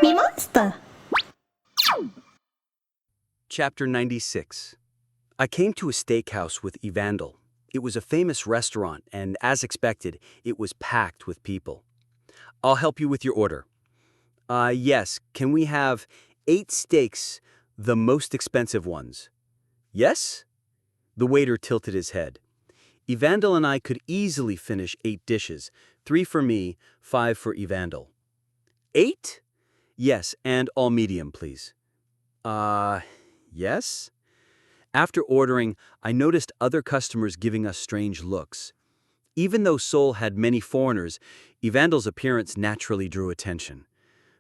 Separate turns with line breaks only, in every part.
MeMonster.
Chapter 96. I came to a steakhouse with Evandel. It was a famous restaurant, and as expected, it was packed with people. I'll help you with your order. Yes, can we have 8 steaks, the most expensive ones? Yes? The waiter tilted his head. Evandel and I could easily finish 8 dishes, 3 for me, 5 for Evandel. 8? Yes, and all medium, please. Yes? After ordering, I noticed other customers giving us strange looks. Even though Seoul had many foreigners, Evandel's appearance naturally drew attention.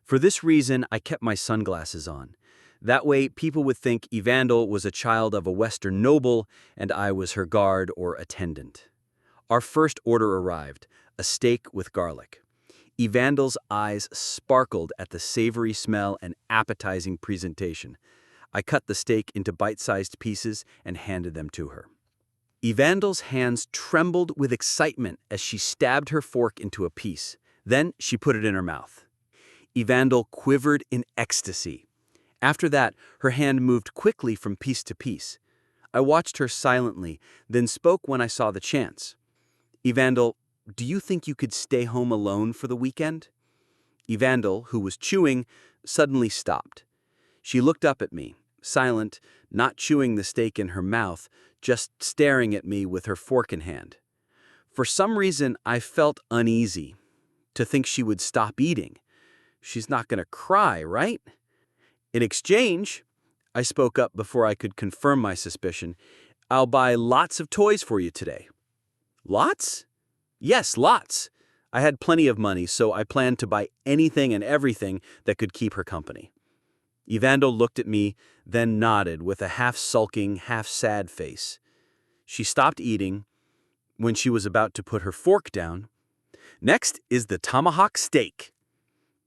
For this reason, I kept my sunglasses on. That way, people would think Evandel was a child of a Western noble and I was her guard or attendant. Our first order arrived, a steak with garlic. Evandel's eyes sparkled at the savory smell and appetizing presentation. I cut the steak into bite-sized pieces and handed them to her. Evandel's hands trembled with excitement as she stabbed her fork into a piece. Then she put it in her mouth. Evandel quivered in ecstasy. After that, her hand moved quickly from piece to piece. I watched her silently, then spoke when I saw the chance. Evandel, do you think you could stay home alone for the weekend? Evandel, who was chewing, suddenly stopped. She looked up at me, silent, not chewing the steak in her mouth, just staring at me with her fork in hand. For some reason, I felt uneasy. To think she would stop eating. She's not going to cry, right? In exchange, I spoke up before I could confirm my suspicion, I'll buy lots of toys for you today. Lots? Yes, lots. I had plenty of money, so I planned to buy anything and everything that could keep her company. Evandel looked at me, then nodded with a half-sulking, half-sad face. She stopped eating when she was about to put her fork down. Next is the tomahawk steak.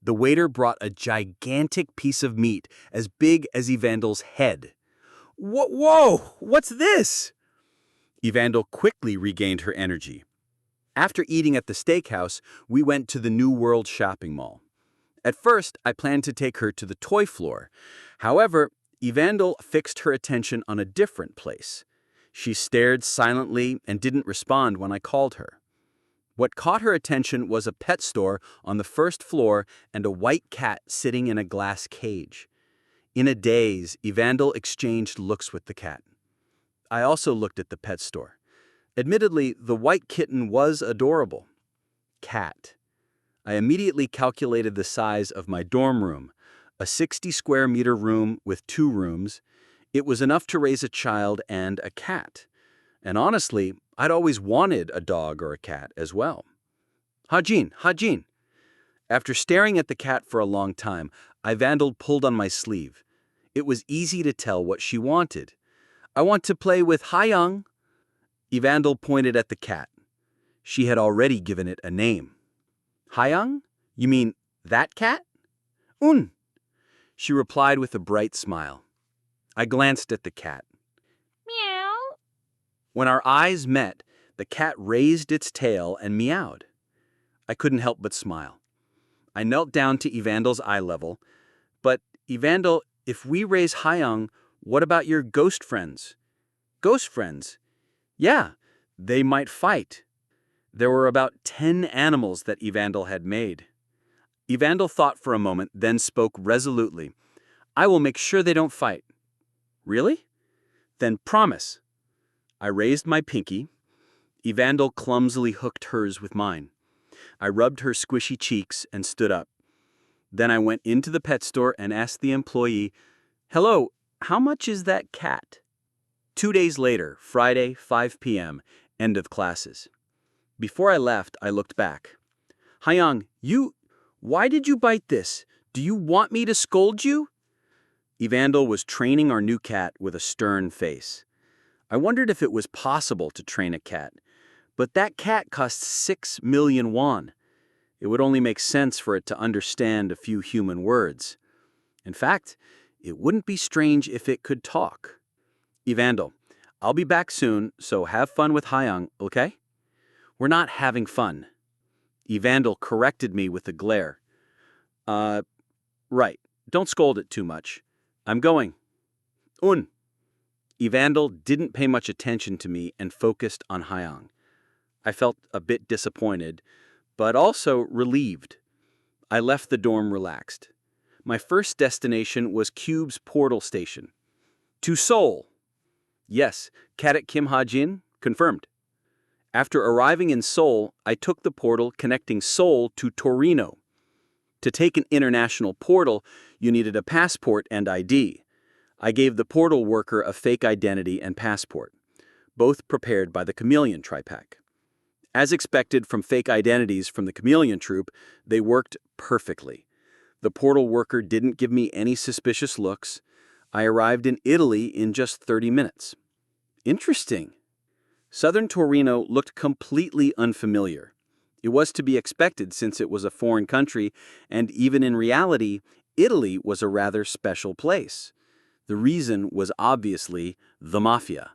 The waiter brought a gigantic piece of meat as big as Evandel's head. Whoa! What's this? Evandel quickly regained her energy. After eating at the steakhouse, we went to the New World shopping mall. At first, I planned to take her to the toy floor. However, Evandel fixed her attention on a different place. She stared silently and didn't respond when I called her. What caught her attention was a pet store on the first floor and a white cat sitting in a glass cage. In a daze, Evandel exchanged looks with the cat. I also looked at the pet store. Admittedly, the white kitten was adorable. Cat. I immediately calculated the size of my dorm room, a 60-square-meter room with 2 rooms. It was enough to raise a child and a cat. And honestly, I'd always wanted a dog or a cat as well. Hajin. After staring at the cat for a long time, Evandel pulled on my sleeve. It was easy to tell what she wanted. I want to play with Hyung. Evandel pointed at the cat. She had already given it a name. Hyung? You mean that cat? Un. She replied with a bright smile. I glanced at the cat.
Meow.
When our eyes met, the cat raised its tail and meowed. I couldn't help but smile. I knelt down to Evandel's eye level. But, Evandel, if we raise Hyung, what about your ghost friends? Ghost friends? Yeah, they might fight. There were about 10 animals that Evandel had made. Evandel thought for a moment, then spoke resolutely. I will make sure they don't fight. Really? Then promise. I raised my pinky. Evandel clumsily hooked hers with mine. I rubbed her squishy cheeks and stood up. Then I went into the pet store and asked the employee, Hello, how much is that cat? 2 days later, Friday, 5 p.m., end of classes. Before I left, I looked back. Hyung, why did you bite this? Do you want me to scold you? Evandel was training our new cat with a stern face. I wondered if it was possible to train a cat. But that cat cost 6 million won. It would only make sense for it to understand a few human words. In fact, it wouldn't be strange if it could talk. Evandel, I'll be back soon, so have fun with Hyung, okay? We're not having fun. Evandel corrected me with a glare. Right. Don't scold it too much. I'm going. Un. Evandel didn't pay much attention to me and focused on Hyang. I felt a bit disappointed, but also relieved. I left the dorm relaxed. My first destination was Cube's portal station. To Seoul. Yes, Cadet Kim Hajin, confirmed. After arriving in Seoul, I took the portal connecting Seoul to Torino. To take an international portal, you needed a passport and ID. I gave the portal worker a fake identity and passport, both prepared by the Chameleon Tripack. As expected from fake identities from the Chameleon Troop, they worked perfectly. The portal worker didn't give me any suspicious looks. I arrived in Italy in just 30 minutes. Interesting. Southern Torino looked completely unfamiliar. It was to be expected since it was a foreign country, and even in reality, Italy was a rather special place. The reason was obviously the mafia.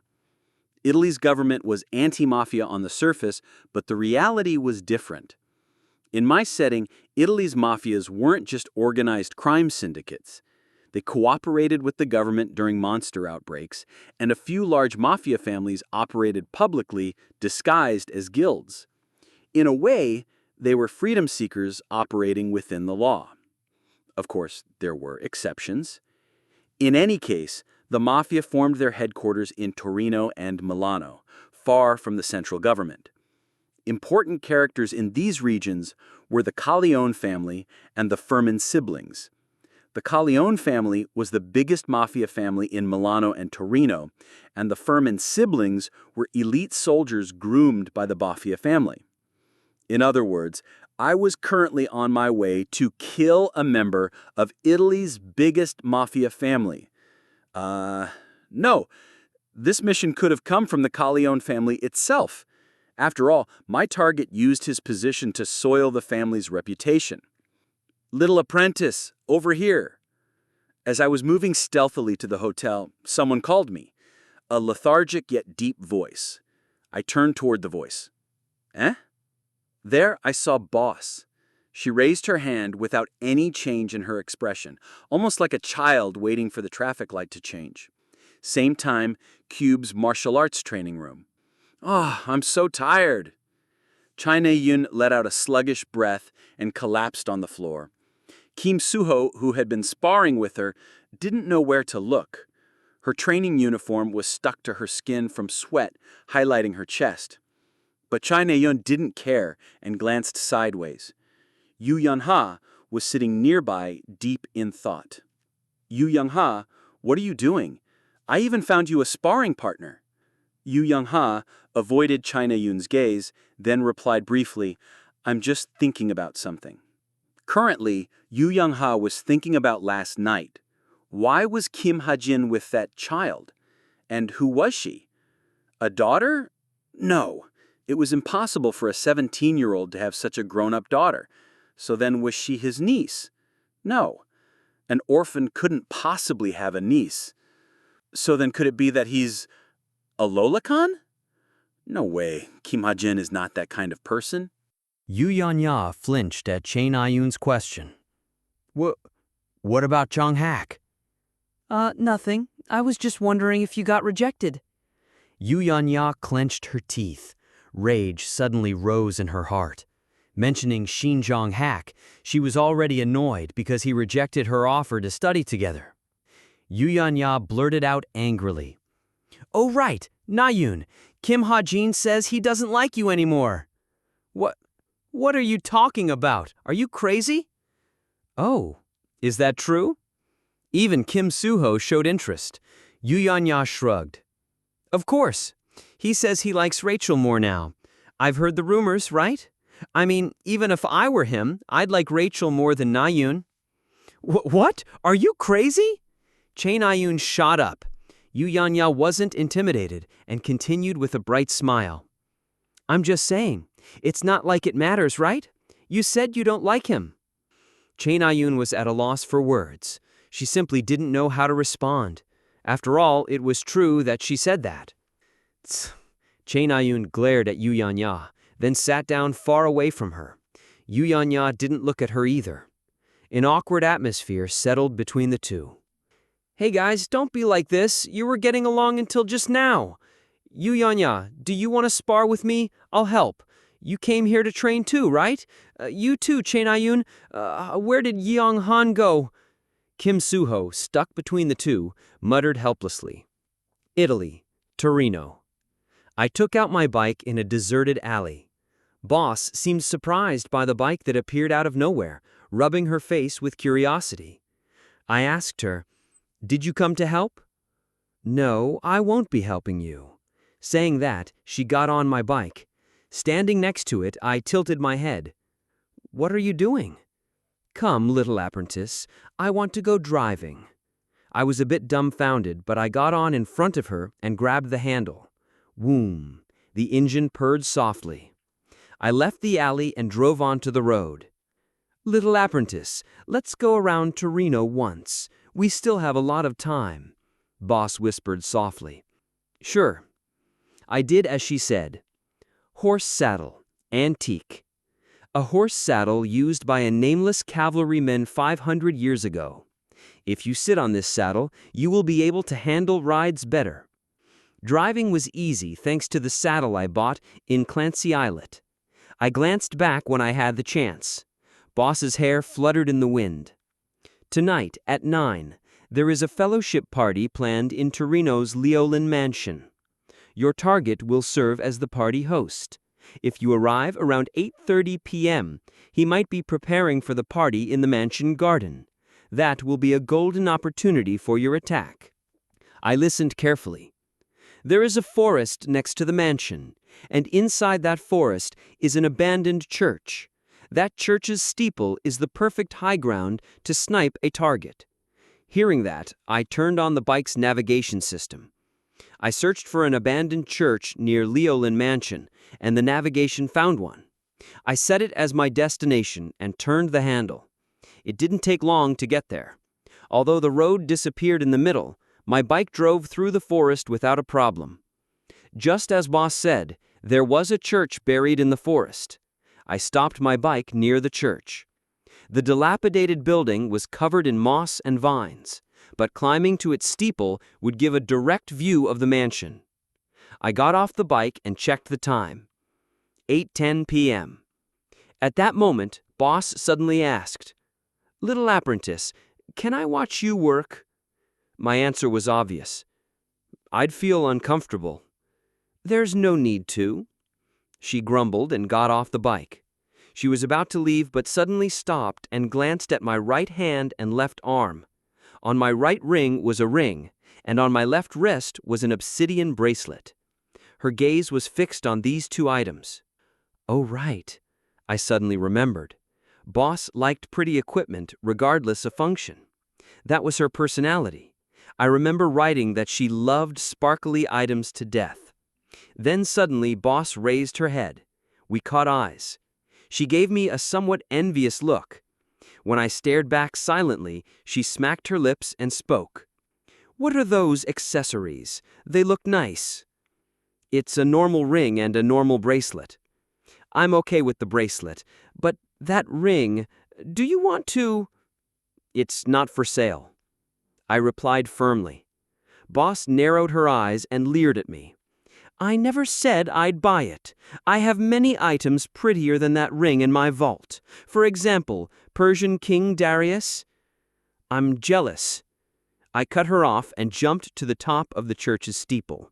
Italy's government was anti-mafia on the surface, but the reality was different. In my setting, Italy's mafias weren't just organized crime syndicates. They cooperated with the government during monster outbreaks, and a few large mafia families operated publicly, disguised as guilds. In a way, they were freedom seekers operating within the law. Of course, there were exceptions. In any case, the mafia formed their headquarters in Torino and Milano, far from the central government. Important characters in these regions were the Corleone family and the Firmin siblings. The Corleone family was the biggest mafia family in Milano and Torino, and the Firmin siblings were elite soldiers groomed by the mafia family. In other words, I was currently on my way to kill a member of Italy's biggest mafia family. No, this mission could have come from the Corleone family itself. After all, my target used his position to soil the family's reputation. Little apprentice, over here. As I was moving stealthily to the hotel, someone called me. A lethargic yet deep voice. I turned toward the voice. Eh? There I saw Boss. She raised her hand without any change in her expression, almost like a child waiting for the traffic light to change. Same time, Cube's martial arts training room. Oh, I'm so tired. China Yun let out a sluggish breath and collapsed on the floor. Kim Suho, who had been sparring with her, didn't know where to look. Her training uniform was stuck to her skin from sweat, highlighting her chest. But China Yun didn't care and glanced sideways. Yu Young-ha was sitting nearby, deep in thought. Yu Young-ha, what are you doing? I even found you a sparring partner. Yu Young-ha avoided China Yun's gaze, then replied briefly, I'm just thinking about something. Currently, Yu Young-ha was thinking about last night. Why was Kim Hajin with that child? And who was she? A daughter? No. It was impossible for a 17-year-old to have such a grown-up daughter. So then was she his niece? No. An orphan couldn't possibly have a niece. So then could it be that he's a lolicon? No way. Kim Ha-jin is not that kind of person.
Yu Yanya flinched at Chain Ayun's question. What about Jong Hak?
Nothing. I was just wondering if you got rejected.
Yu Yanya clenched her teeth. Rage suddenly rose in her heart. Mentioning Shin Jong Hak, she was already annoyed because he rejected her offer to study together. Yu Yanya blurted out angrily. Oh right, Nayun, Kim Ha-jin says he doesn't like you anymore. What are you talking about? Are you crazy? Oh, is that true? Even Kim Suho showed interest. Yu Yanya shrugged. Of course. He says he likes Rachel more now. I've heard the rumors, right? I mean, even if I were him, I'd like Rachel more than Nayun. What? Are you crazy? Chain Ayun shot up. Yu Yanya wasn't intimidated and continued with a bright smile. I'm just saying, it's not like it matters, right? You said you don't like him. Chain Ayun was at a loss for words. She simply didn't know how to respond. After all, it was true that she said that. Chain Ayun glared at Yu Yanya, then sat down far away from her. Yu Yanya didn't look at her either. An awkward atmosphere settled between the two. "Hey guys, don't be like this. You were getting along until just now. Yu Yanya, do you want to spar with me? I'll help. You came here to train too, right? You too, Chain Ayun. Where did Yeong Han go?" Kim Suho, stuck between the two, muttered helplessly. Italy, Torino. I took out my bike in a deserted alley. Boss seemed surprised by the bike that appeared out of nowhere, rubbing her face with curiosity. I asked her, "Did you come to help?" "No, I won't be helping you." Saying that, she got on my bike. Standing next to it, I tilted my head. "What are you doing?" "Come, little apprentice, I want to go driving." I was a bit dumbfounded, but I got on in front of her and grabbed the handle. Whoom! The engine purred softly. I left the alley and drove onto the road. "Little apprentice, let's go around Torino once. We still have a lot of time," Boss whispered softly. "Sure." I did as she said. Horse saddle, antique. A horse saddle used by a nameless cavalryman 500 years ago. If you sit on this saddle, you will be able to handle rides better. Driving was easy thanks to the saddle I bought in Clancy Islet. I glanced back when I had the chance. Boss's hair fluttered in the wind. Tonight, at 9, there is a fellowship party planned in Torino's Leolin Mansion. Your target will serve as the party host. If you arrive around 8:30 p.m., he might be preparing for the party in the mansion garden. That will be a golden opportunity for your attack. I listened carefully. There is a forest next to the mansion, and inside that forest is an abandoned church. That church's steeple is the perfect high ground to snipe a target. Hearing that, I turned on the bike's navigation system. I searched for an abandoned church near Leolin Mansion, and the navigation found one. I set it as my destination and turned the handle. It didn't take long to get there. Although the road disappeared in the middle, my bike drove through the forest without a problem. Just as Boss said, there was a church buried in the forest. I stopped my bike near the church. The dilapidated building was covered in moss and vines, but climbing to its steeple would give a direct view of the mansion. I got off the bike and checked the time. 8:10 p.m. At that moment, Boss suddenly asked, "Little apprentice, can I watch you work?" My answer was obvious. I'd feel uncomfortable. "There's no need to." She grumbled and got off the bike. She was about to leave but suddenly stopped and glanced at my right hand and left arm. On my right ring was a ring, and on my left wrist was an obsidian bracelet. Her gaze was fixed on these two items. Oh, right, I suddenly remembered. Boss liked pretty equipment regardless of function. That was her personality. I remember writing that she loved sparkly items to death. Then suddenly Boss raised her head. We caught eyes. She gave me a somewhat envious look. When I stared back silently, she smacked her lips and spoke. "What are those accessories? They look nice." "It's a normal ring and a normal bracelet." "I'm okay with the bracelet, but that ring, do you want to—" "It's not for sale," I replied firmly. Boss narrowed her eyes and leered at me. "I never said I'd buy it. I have many items prettier than that ring in my vault. For example, Persian King Darius." "I'm jealous." I cut her off and jumped to the top of the church's steeple.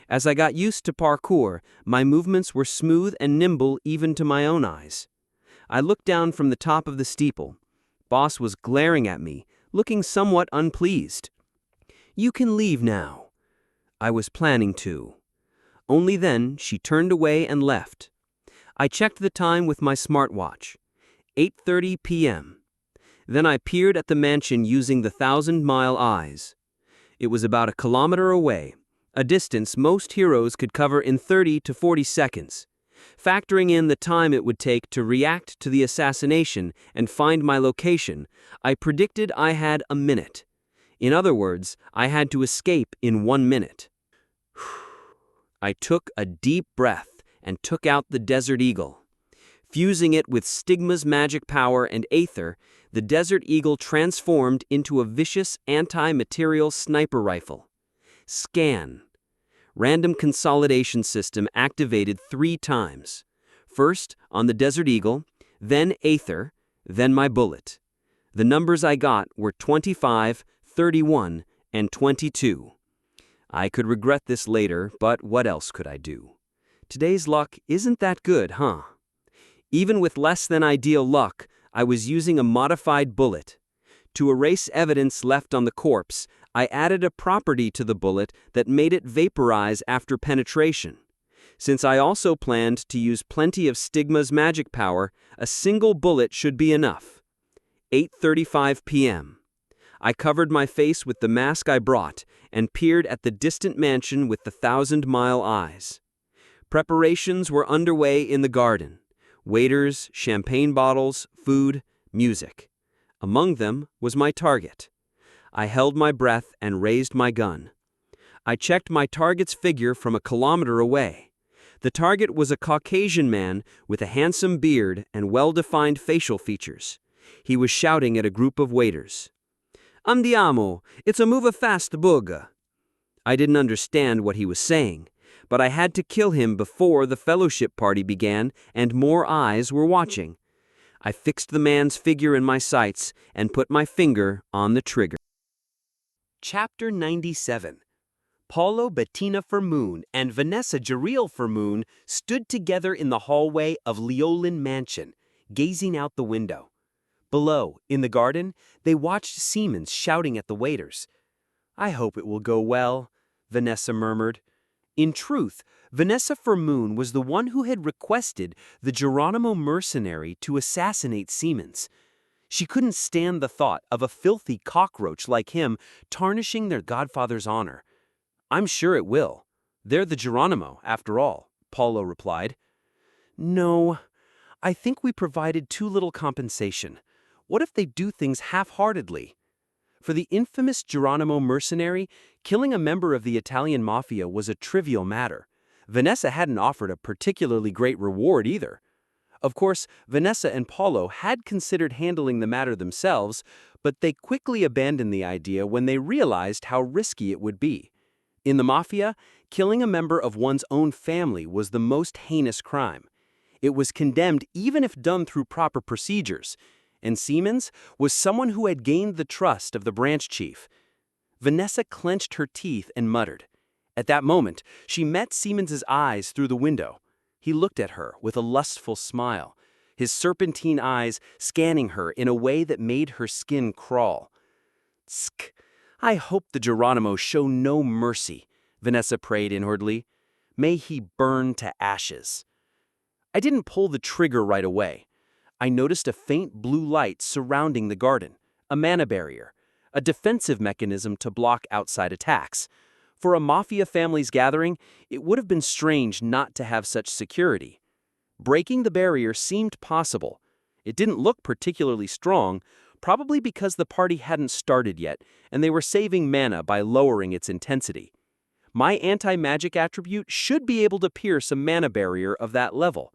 As I got used to parkour, my movements were smooth and nimble even to my own eyes. I looked down from the top of the steeple. Boss was glaring at me, looking somewhat unpleased. "You can leave now." I was planning to. Only then she turned away and left. I checked the time with my smartwatch. 8:30 p.m. Then I peered at the mansion using the 1,000-mile eyes. It was about a kilometer away, a distance most heroes could cover in 30 to 40 seconds. Factoring in the time it would take to react to the assassination and find my location, I predicted I had a minute. In other words, I had to escape in 1 minute. I took a deep breath and took out the Desert Eagle. Fusing it with Stigma's magic power and Aether, the Desert Eagle transformed into a vicious anti-material sniper rifle. Scan. Random consolidation system activated 3 times. First on the Desert Eagle, then Aether, then my bullet. The numbers I got were 25, 31, and 22. I could regret this later, but what else could I do? Today's luck isn't that good, huh? Even with less than ideal luck, I was using a modified bullet. To erase evidence left on the corpse, I added a property to the bullet that made it vaporize after penetration. Since I also planned to use plenty of Stigma's magic power, a single bullet should be enough. 8:35 p.m. I covered my face with the mask I brought and peered at the distant mansion with the 1,000-mile eyes. Preparations were underway in the garden. Waiters, champagne bottles, food, music. Among them was my target. I held my breath and raised my gun. I checked my target's figure from a kilometer away. The target was a Caucasian man with a handsome beard and well-defined facial features. He was shouting at a group of waiters. "Andiamo, it's a move fast burger." I didn't understand what he was saying, but I had to kill him before the fellowship party began and more eyes were watching. I fixed the man's figure in my sights and put my finger on the trigger. Chapter 97. Paulo Bettina Fermoon and Vanessa Jareel Fermoon stood together in the hallway of Leolin Mansion, gazing out the window. Below, in the garden, they watched Siemens shouting at the waiters. "I hope it will go well," Vanessa murmured. In truth, Vanessa Fermoon was the one who had requested the Geronimo mercenary to assassinate Siemens. She couldn't stand the thought of a filthy cockroach like him tarnishing their godfather's honor. "I'm sure it will. They're the Geronimo, after all," Paulo replied. "No, I think we provided too little compensation. What if they do things half-heartedly?" For the infamous Geronimo mercenary, killing a member of the Italian mafia was a trivial matter. Vanessa hadn't offered a particularly great reward either. Of course, Vanessa and Paulo had considered handling the matter themselves, but they quickly abandoned the idea when they realized how risky it would be. In the mafia, killing a member of one's own family was the most heinous crime. It was condemned even if done through proper procedures. And Siemens was someone who had gained the trust of the branch chief. Vanessa clenched her teeth and muttered. At that moment, she met Siemens's eyes through the window. He looked at her with a lustful smile, his serpentine eyes scanning her in a way that made her skin crawl. "Tsk, I hope the Geronimo show no mercy," Vanessa prayed inwardly. "May he burn to ashes." I didn't pull the trigger right away. I noticed a faint blue light surrounding the garden, a mana barrier, a defensive mechanism to block outside attacks. For a mafia family's gathering, it would have been strange not to have such security. Breaking the barrier seemed possible. It didn't look particularly strong, probably because the party hadn't started yet, and they were saving mana by lowering its intensity. My anti-magic attribute should be able to pierce a mana barrier of that level.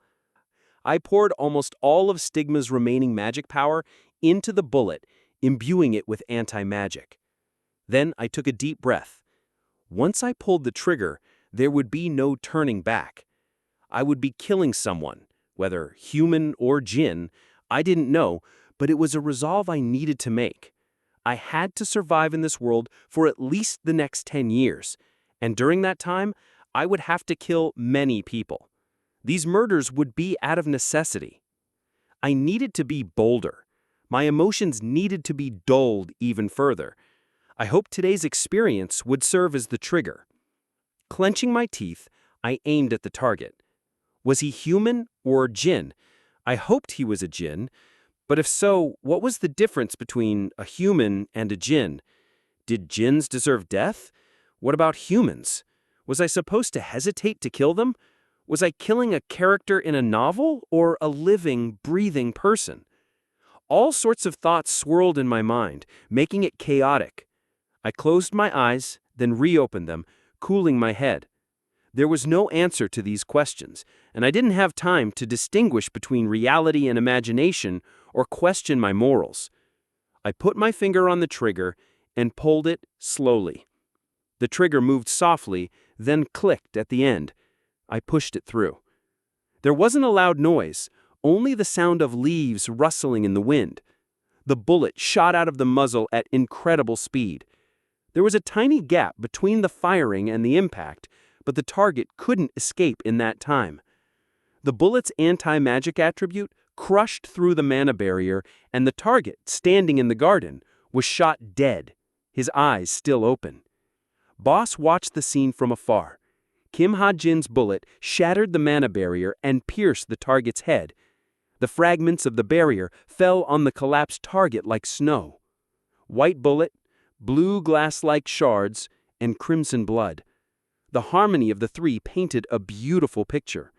I poured almost all of Stigma's remaining magic power into the bullet, imbuing it with anti-magic. Then I took a deep breath. Once I pulled the trigger, there would be no turning back. I would be killing someone, whether human or jinn, I didn't know, but it was a resolve I needed to make. I had to survive in this world for at least the next 10 years, and during that time, I would have to kill many people. These murders would be out of necessity. I needed to be bolder. My emotions needed to be dulled even further. I hoped today's experience would serve as the trigger. Clenching my teeth, I aimed at the target. Was he human or jinn? I hoped he was a jinn, but if so, what was the difference between a human and a jinn? Did jinns deserve death? What about humans? Was I supposed to hesitate to kill them? Was I killing a character in a novel or a living, breathing person? All sorts of thoughts swirled in my mind, making it chaotic. I closed my eyes, then reopened them, cooling my head. There was no answer to these questions, and I didn't have time to distinguish between reality and imagination or question my morals.
I put my finger on the trigger and pulled it slowly. The trigger moved softly, then clicked at the end. I pushed it through. There wasn't a loud noise, only the sound of leaves rustling in the wind. The bullet shot out of the muzzle at incredible speed. There was a tiny gap between the firing and the impact, but the target couldn't escape in that time. The bullet's anti-magic attribute crushed through the mana barrier, and the target, standing in the garden, was shot dead, his eyes still open. Boss watched the scene from afar. Kim Ha-jin's bullet shattered the mana barrier and pierced the target's head. The fragments of the barrier fell on the collapsed target like snow. White bullet, blue glass-like shards, and crimson blood. The harmony of the three painted a beautiful picture.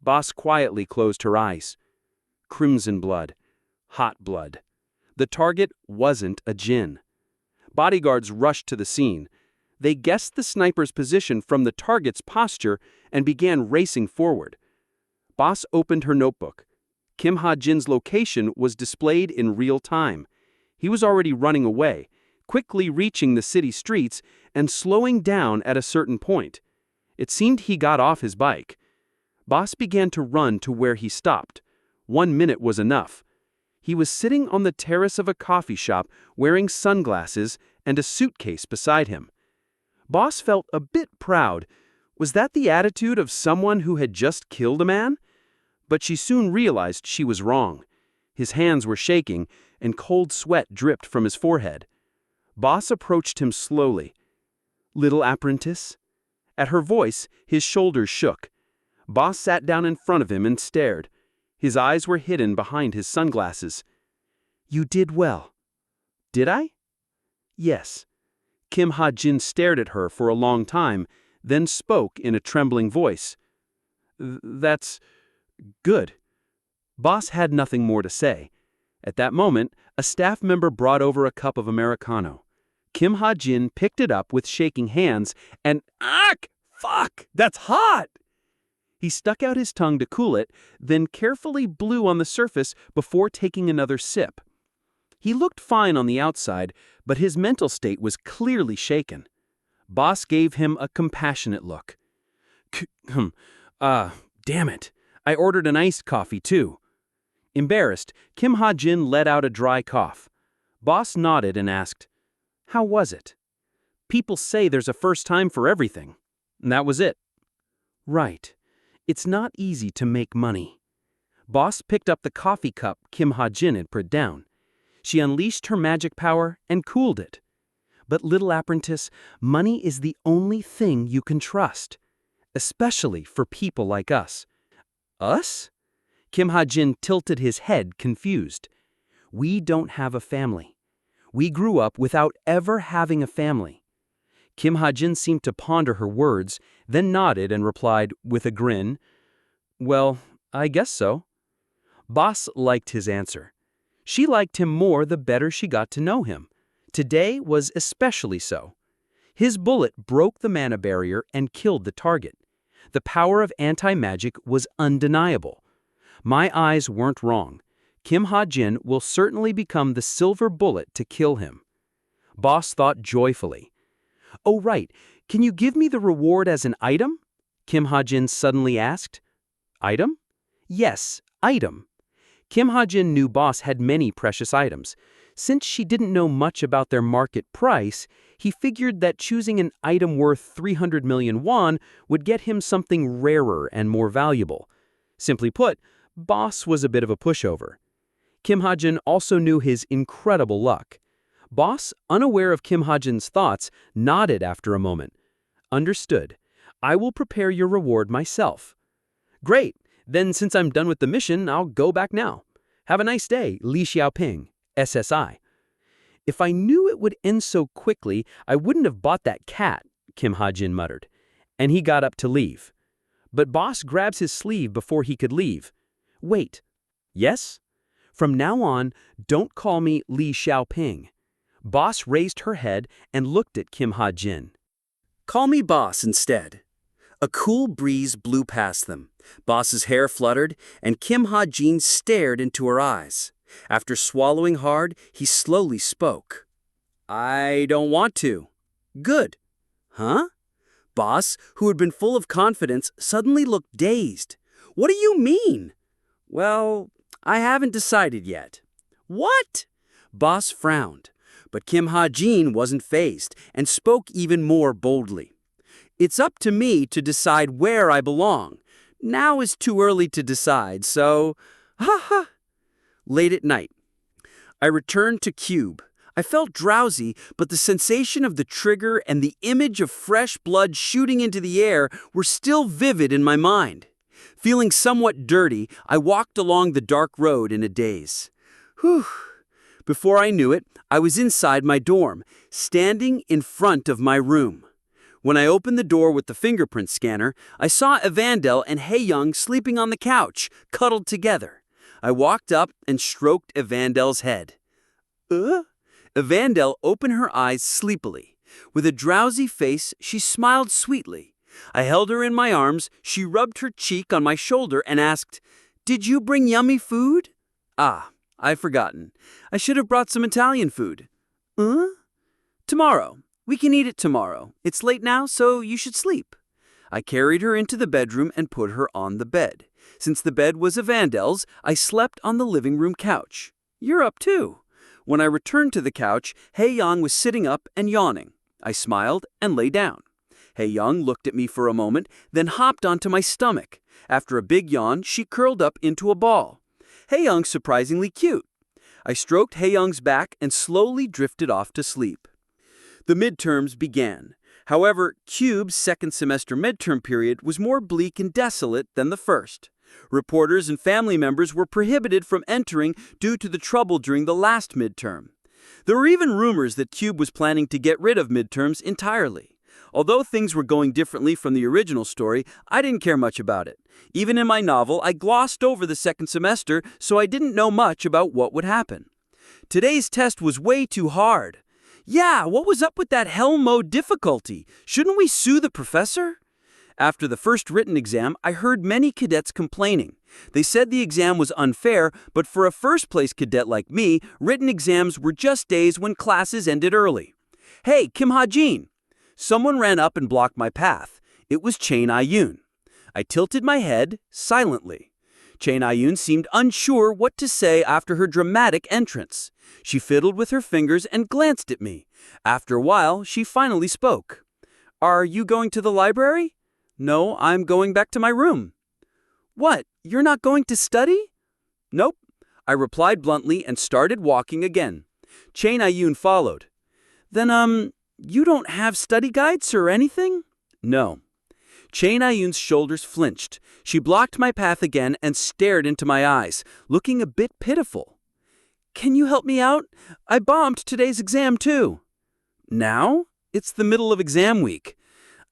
Boss quietly closed her eyes. Crimson blood. Hot blood. The target wasn't a djinn. Bodyguards rushed to the scene. They guessed the sniper's position from the target's posture and began racing forward. Boss opened her notebook. Kim Ha-jin's location was displayed in real time. He was already running away, quickly reaching the city streets and slowing down at a certain point. It seemed he got off his bike. Boss began to run to where he stopped. 1 minute was enough. He was sitting on the terrace of a coffee shop wearing sunglasses and a suitcase beside him. Boss felt a bit proud. Was that the attitude of someone who had just killed a man? But she soon realized she was wrong. His hands were shaking, and cold sweat dripped from his forehead. Boss approached him slowly. "Little apprentice?" At her voice, his shoulders shook. Boss sat down in front of him and stared. His eyes were hidden behind his sunglasses. "You did well." "Did I?" "Yes." Kim Ha-jin stared at her for a long time, then spoke in a trembling voice. "That's good." Boss had nothing more to say. At that moment, a staff member brought over a cup of Americano. Kim Ha-jin picked it up with shaking hands and, fuck, that's hot! He stuck out his tongue to cool it, then carefully blew on the surface before taking another sip. He looked fine on the outside, but his mental state was clearly shaken. Boss gave him a compassionate look. Damn it. I ordered an iced coffee, too." Embarrassed, Kim Ha-jin let out a dry cough. Boss nodded and asked, "How was it?" "People say there's a first time for everything." And that was it. "Right. It's not easy to make money." Boss picked up the coffee cup Kim Ha-jin had put down. She unleashed her magic power and cooled it. "But little apprentice, money is the only thing you can trust. Especially for people like us." "Us?" Kim Ha-jin tilted his head, confused. "We don't have a family. We grew up without ever having a family." Kim Ha-jin seemed to ponder her words, then nodded and replied with a grin, "Well, I guess so." Boss liked his answer. She liked him more the better she got to know him. Today was especially so. His bullet broke the mana barrier and killed the target. The power of anti-magic was undeniable. My eyes weren't wrong. Kim Ha-jin will certainly become the silver bullet to kill him. Boss thought joyfully. "Oh, right. Can you give me the reward as an item?" Kim Ha-jin suddenly asked. "Item?" "Yes, item." Kim Ha-jin knew Boss had many precious items. Since she didn't know much about their market price, he figured that choosing an item worth 300 million won would get him something rarer and more valuable. Simply put, Boss was a bit of a pushover. Kim Ha-jin also knew his incredible luck. Boss, unaware of Kim Ha-jin's thoughts, nodded after a moment. "Understood. I will prepare your reward myself." "Great. Then since I'm done with the mission, I'll go back now. Have a nice day, Li Xiaoping, SSI." "If I knew it would end so quickly, I wouldn't have bought that cat," Kim Ha-jin muttered. And he got up to leave. But Boss grabs his sleeve before he could leave. "Wait." "Yes?" "From now on, don't call me Li Xiaoping." Boss raised her head and looked at Kim Ha-jin. "Call me Boss instead." A cool breeze blew past them. Boss's hair fluttered, and Kim Ha-jin stared into her eyes. After swallowing hard, he slowly spoke. I don't want to. Good. Huh? Boss, who had been full of confidence, suddenly looked dazed. What do you mean? Well, I haven't decided yet. What? Boss frowned, but Kim Hajin wasn't fazed and spoke even more boldly. It's up to me to decide where I belong. Now is too early to decide, so... Ha ha! Late at night, I returned to Cube. I felt drowsy, but the sensation of the trigger and the image of fresh blood shooting into the air were still vivid in my mind. Feeling somewhat dirty, I walked along the dark road in a daze. Whew! Before I knew it, I was inside my dorm, standing in front of my room. When I opened the door with the fingerprint scanner, I saw Evandel and Hae-young sleeping on the couch, cuddled together. I walked up and stroked Evandel's head. Evandel opened her eyes sleepily. With a drowsy face, she smiled sweetly. I held her in my arms, she rubbed her cheek on my shoulder and asked, "Did you bring yummy food?" "Ah, I've forgotten. I should have brought some Italian food." "Tomorrow. We can eat it tomorrow. It's late now, so you should sleep." I carried her into the bedroom and put her on the bed. Since the bed was Evandel's, I slept on the living room couch. "You're up too." When I returned to the couch, Hae-young was sitting up and yawning. I smiled and lay down. Hae-young looked at me for a moment, then hopped onto my stomach. After a big yawn, she curled up into a ball. Hae-young's surprisingly cute. I stroked Hae-young's back and slowly drifted off to sleep. The midterms began. However, Cube's second semester midterm period was more bleak and desolate than the first. Reporters and family members were prohibited from entering due to the trouble during the last midterm. There were even rumors that Cube was planning to get rid of midterms entirely. Although things were going differently from the original story, I didn't care much about it. Even in my novel, I glossed over the second semester, so I didn't know much about what would happen. Today's test was way too hard. Yeah, what was up with that hell mode difficulty? Shouldn't we sue the professor? After the first written exam, I heard many cadets complaining. They said the exam was unfair, but for a first-place cadet like me, written exams were just days when classes ended early. Hey, Kim Hajin! Someone ran up and blocked my path. It was Chain Ayun. I tilted my head silently. Chain Ayun seemed unsure what to say after her dramatic entrance. She fiddled with her fingers and glanced at me. After a while, she finally spoke. "Are you going to the library?" "No, I'm going back to my room." "What, you're not going to study?" "Nope," I replied bluntly and started walking again. Chain Ayun followed. Then, you don't have study guides or anything?" "No." Chain Ayun's shoulders flinched. She blocked my path again and stared into my eyes, looking a bit pitiful. "Can you help me out? I bombed today's exam too." "Now? It's the middle of exam week."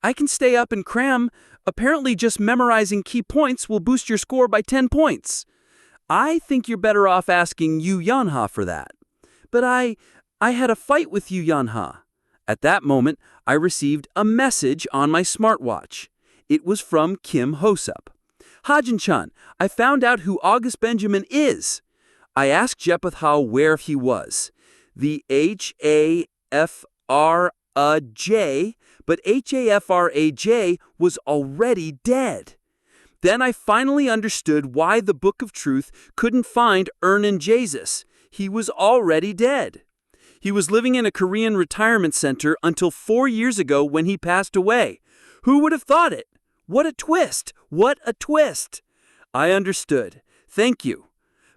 "I can stay up and cram. Apparently just memorizing key points will boost your score by 10 points. I think you're better off asking Yu Yanha for that." "But I had a fight with Yu Yanha." At that moment, I received a message on my smartwatch. It was from Kim Hosup. "Hajin-chan, I found out who August Benjamin is." I asked Jepethau where he was. The Hafraj, but Hafraj was already dead. Then I finally understood why the Book of Truth couldn't find Ernan Jesus. He was already dead. He was living in a Korean retirement center until 4 years ago when he passed away. Who would have thought it? What a twist! What a twist! I understood. Thank you.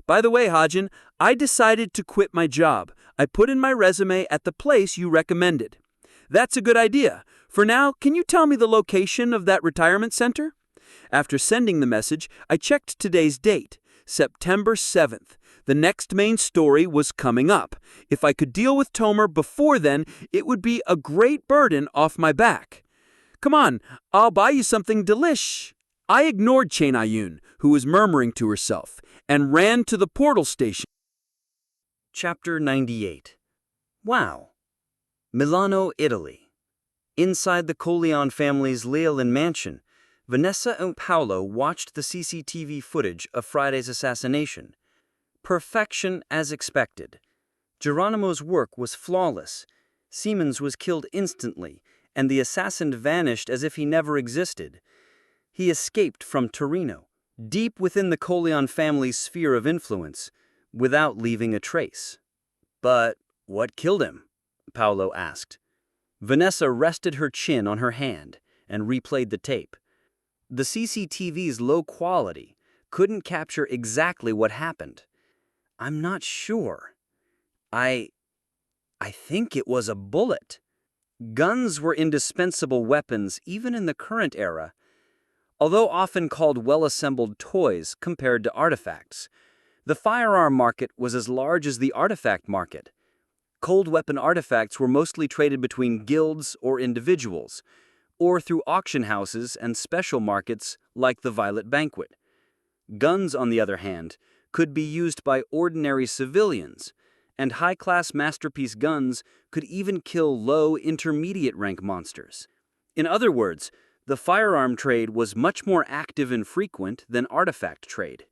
By the way, Hajin, I decided to quit my job. I put in my resume at the place you recommended. That's a good idea. For now, can you tell me the location of that retirement center? After sending the message, I checked today's date, September 7th. The next main story was coming up. If I could deal with Tomer before then, it would be a great burden off my back. "Come on, I'll buy you something delish." I ignored Chain Ayun, who was murmuring to herself, and ran to the portal station.
Chapter 98. Wow. Milano, Italy. Inside the Colleon family's Leolin mansion, Vanessa and Paolo watched the CCTV footage of Friday's assassination. Perfection as expected. Geronimo's work was flawless. Siemens was killed instantly, and the assassin vanished as if he never existed. He escaped from Torino, deep within the Colleon family's sphere of influence, without leaving a trace. But what killed him? Paolo asked. Vanessa rested her chin on her hand and replayed the tape. The CCTV's low quality couldn't capture exactly what happened. I'm not sure. I think it was a bullet. Guns were indispensable weapons even in the current era, although often called well-assembled toys compared to artifacts. The firearm market was as large as the artifact market. Cold weapon artifacts were mostly traded between guilds or individuals, or through auction houses and special markets like the Violet Banquet. Guns, on the other hand, could be used by ordinary civilians, and high-class masterpiece guns could even kill low intermediate rank monsters. In other words, the firearm trade was much more active and frequent than artifact trade.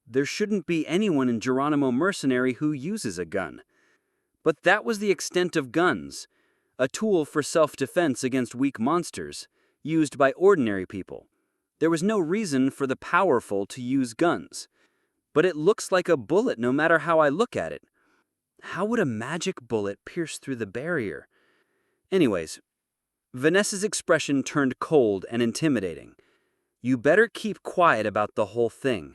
There shouldn't be anyone in Geronimo Mercenary who uses a gun. But that was the extent of guns, a tool for self-defense against weak monsters, used by ordinary people. There was no reason for the powerful to use guns. But it looks like a bullet no matter how I look at it. How would a magic bullet pierce through the barrier? Anyways, Vanessa's expression turned cold and intimidating. You better keep quiet about the whole thing.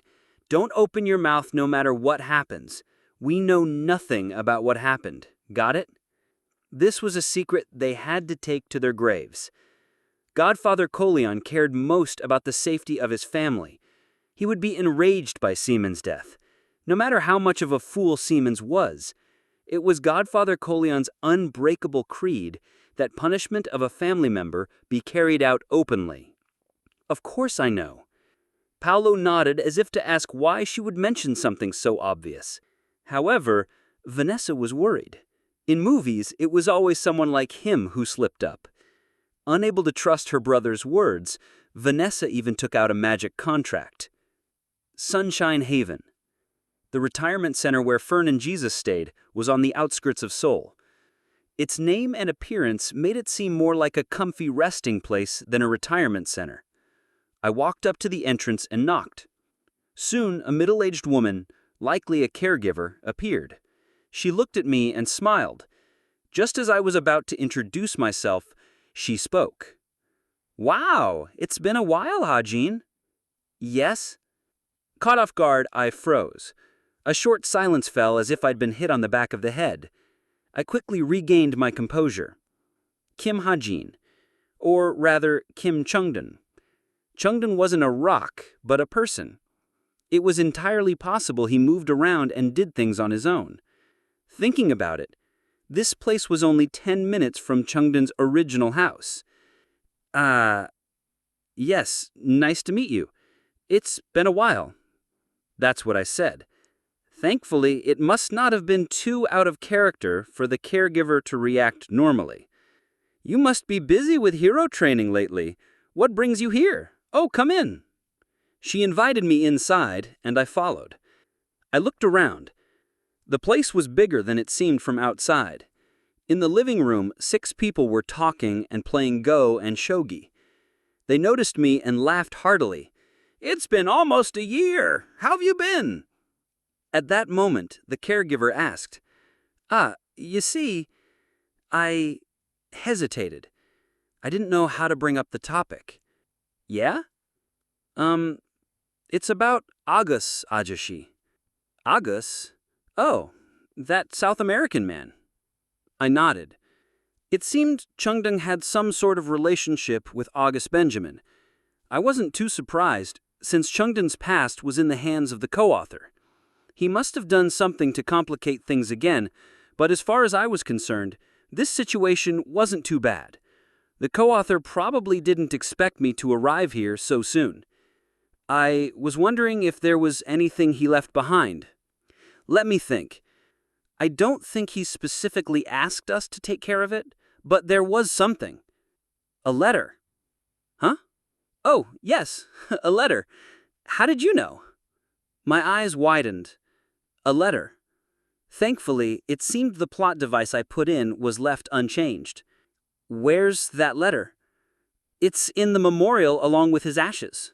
Don't open your mouth no matter what happens. We know nothing about what happened. Got it? This was a secret they had to take to their graves. Godfather Colleon cared most about the safety of his family. He would be enraged by Siemens' death. No matter how much of a fool Siemens was, it was Godfather Colleon's unbreakable creed that punishment of a family member be carried out openly. Of course I know. Paolo nodded as if to ask why she would mention something so obvious. However, Vanessa was worried. In movies, it was always someone like him who slipped up. Unable to trust her brother's words, Vanessa even took out a magic contract. Sunshine Haven. The retirement center where Fern and Jesus stayed was on the outskirts of Seoul. Its name and appearance made it seem more like a comfy resting place than a retirement center. I walked up to the entrance and knocked. Soon, a middle-aged woman, likely a caregiver, appeared. She looked at me and smiled. Just as I was about to introduce myself, she spoke. "Wow, it's been a while, Hajin." "Yes?" Caught off guard, I froze. A short silence fell as if I'd been hit on the back of the head. I quickly regained my composure. Kim Hajin. Or rather, Kim Chungdon. Chungdon wasn't a rock, but a person. It was entirely possible he moved around and did things on his own. Thinking about it, this place was only 10 minutes from Chungdon's original house. Yes, nice to meet you. It's been a while. That's what I said. Thankfully, it must not have been too out of character for the caregiver to react normally. "You must be busy with hero training lately. What brings you here? Oh, come in." She invited me inside, and I followed. I looked around. The place was bigger than it seemed from outside. In the living room, 6 people were talking and playing Go and Shogi. They noticed me and laughed heartily. "It's been almost a year. How've you been?" At that moment, the caregiver asked, You see, I hesitated. I didn't know how to bring up the topic." "Yeah?" It's about Agus Ajashi." "Agus? Oh, that South American man." I nodded. It seemed Chungdong had some sort of relationship with August Benjamin. I wasn't too surprised, since Chungdon's past was in the hands of the co-author. He must have done something to complicate things again, but as far as I was concerned, this situation wasn't too bad. The co-author probably didn't expect me to arrive here so soon. I was wondering if there was anything he left behind. Let me think. I don't think he specifically asked us to take care of it, but there was something. A letter. Huh? Oh, yes, a letter. How did you know? My eyes widened.
A letter. Thankfully, it seemed the plot device I put in was left unchanged. Where's that letter? It's in the memorial along with his ashes.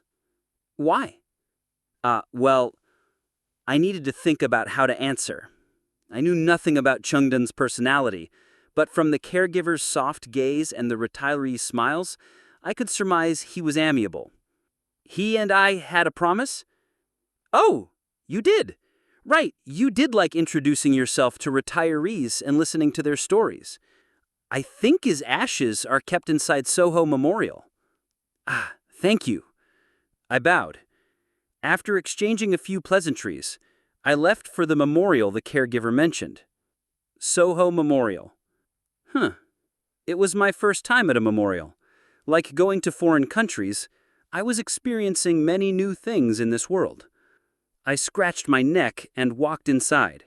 Why? Well, I needed to think about how to answer. I knew nothing about Chungdun's personality, but from the caregiver's soft gaze and the retiree's smiles, I could surmise he was amiable. He and I had a promise? Oh, you did. Right, you did like introducing yourself to retirees and listening to their stories. I think his ashes are kept inside Soho Memorial. Thank you. I bowed. After exchanging a few pleasantries, I left for the memorial the caregiver mentioned. Soho Memorial. It was my first time at a memorial. Like going to foreign countries, I was experiencing many new things in this world. I scratched my neck and walked inside.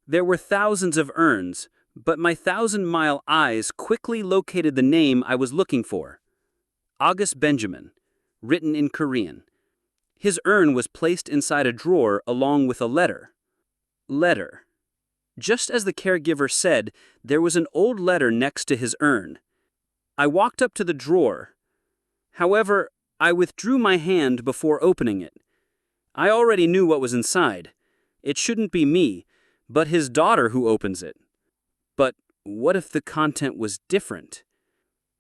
There were thousands of urns, but my 1,000-mile eyes quickly located the name I was looking for. August Benjamin, written in Korean. His urn was placed inside a drawer along with a letter. Letter. Just as the caregiver said, there was an old letter next to his urn. I walked up to the drawer. However, I withdrew my hand before opening it. I already knew what was inside. It shouldn't be me, but his daughter who opens it. But what if the content was different?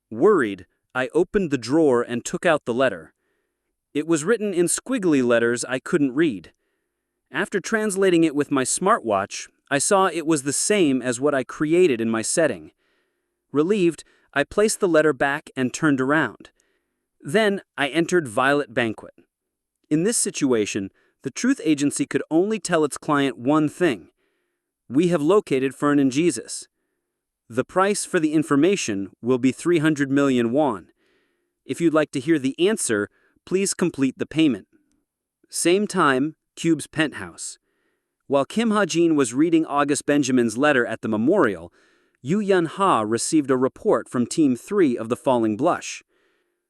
Worried, I opened the drawer and took out the letter. It was written in squiggly letters I couldn't read. After translating it with my smartwatch, I saw it was the same as what I created in my setting. Relieved, I placed the letter back and turned around. Then I entered Violet Banquet. In this situation, the truth agency could only tell its client one thing. We have located Fern and Jesus. The price for the information will be 300 million won. If you'd like to hear the answer, please complete the payment. Same time, Cube's penthouse. While Kim Hajin was reading August Benjamin's letter at the memorial, Yu Yun Ha received a report from Team 3 of the Falling Blush.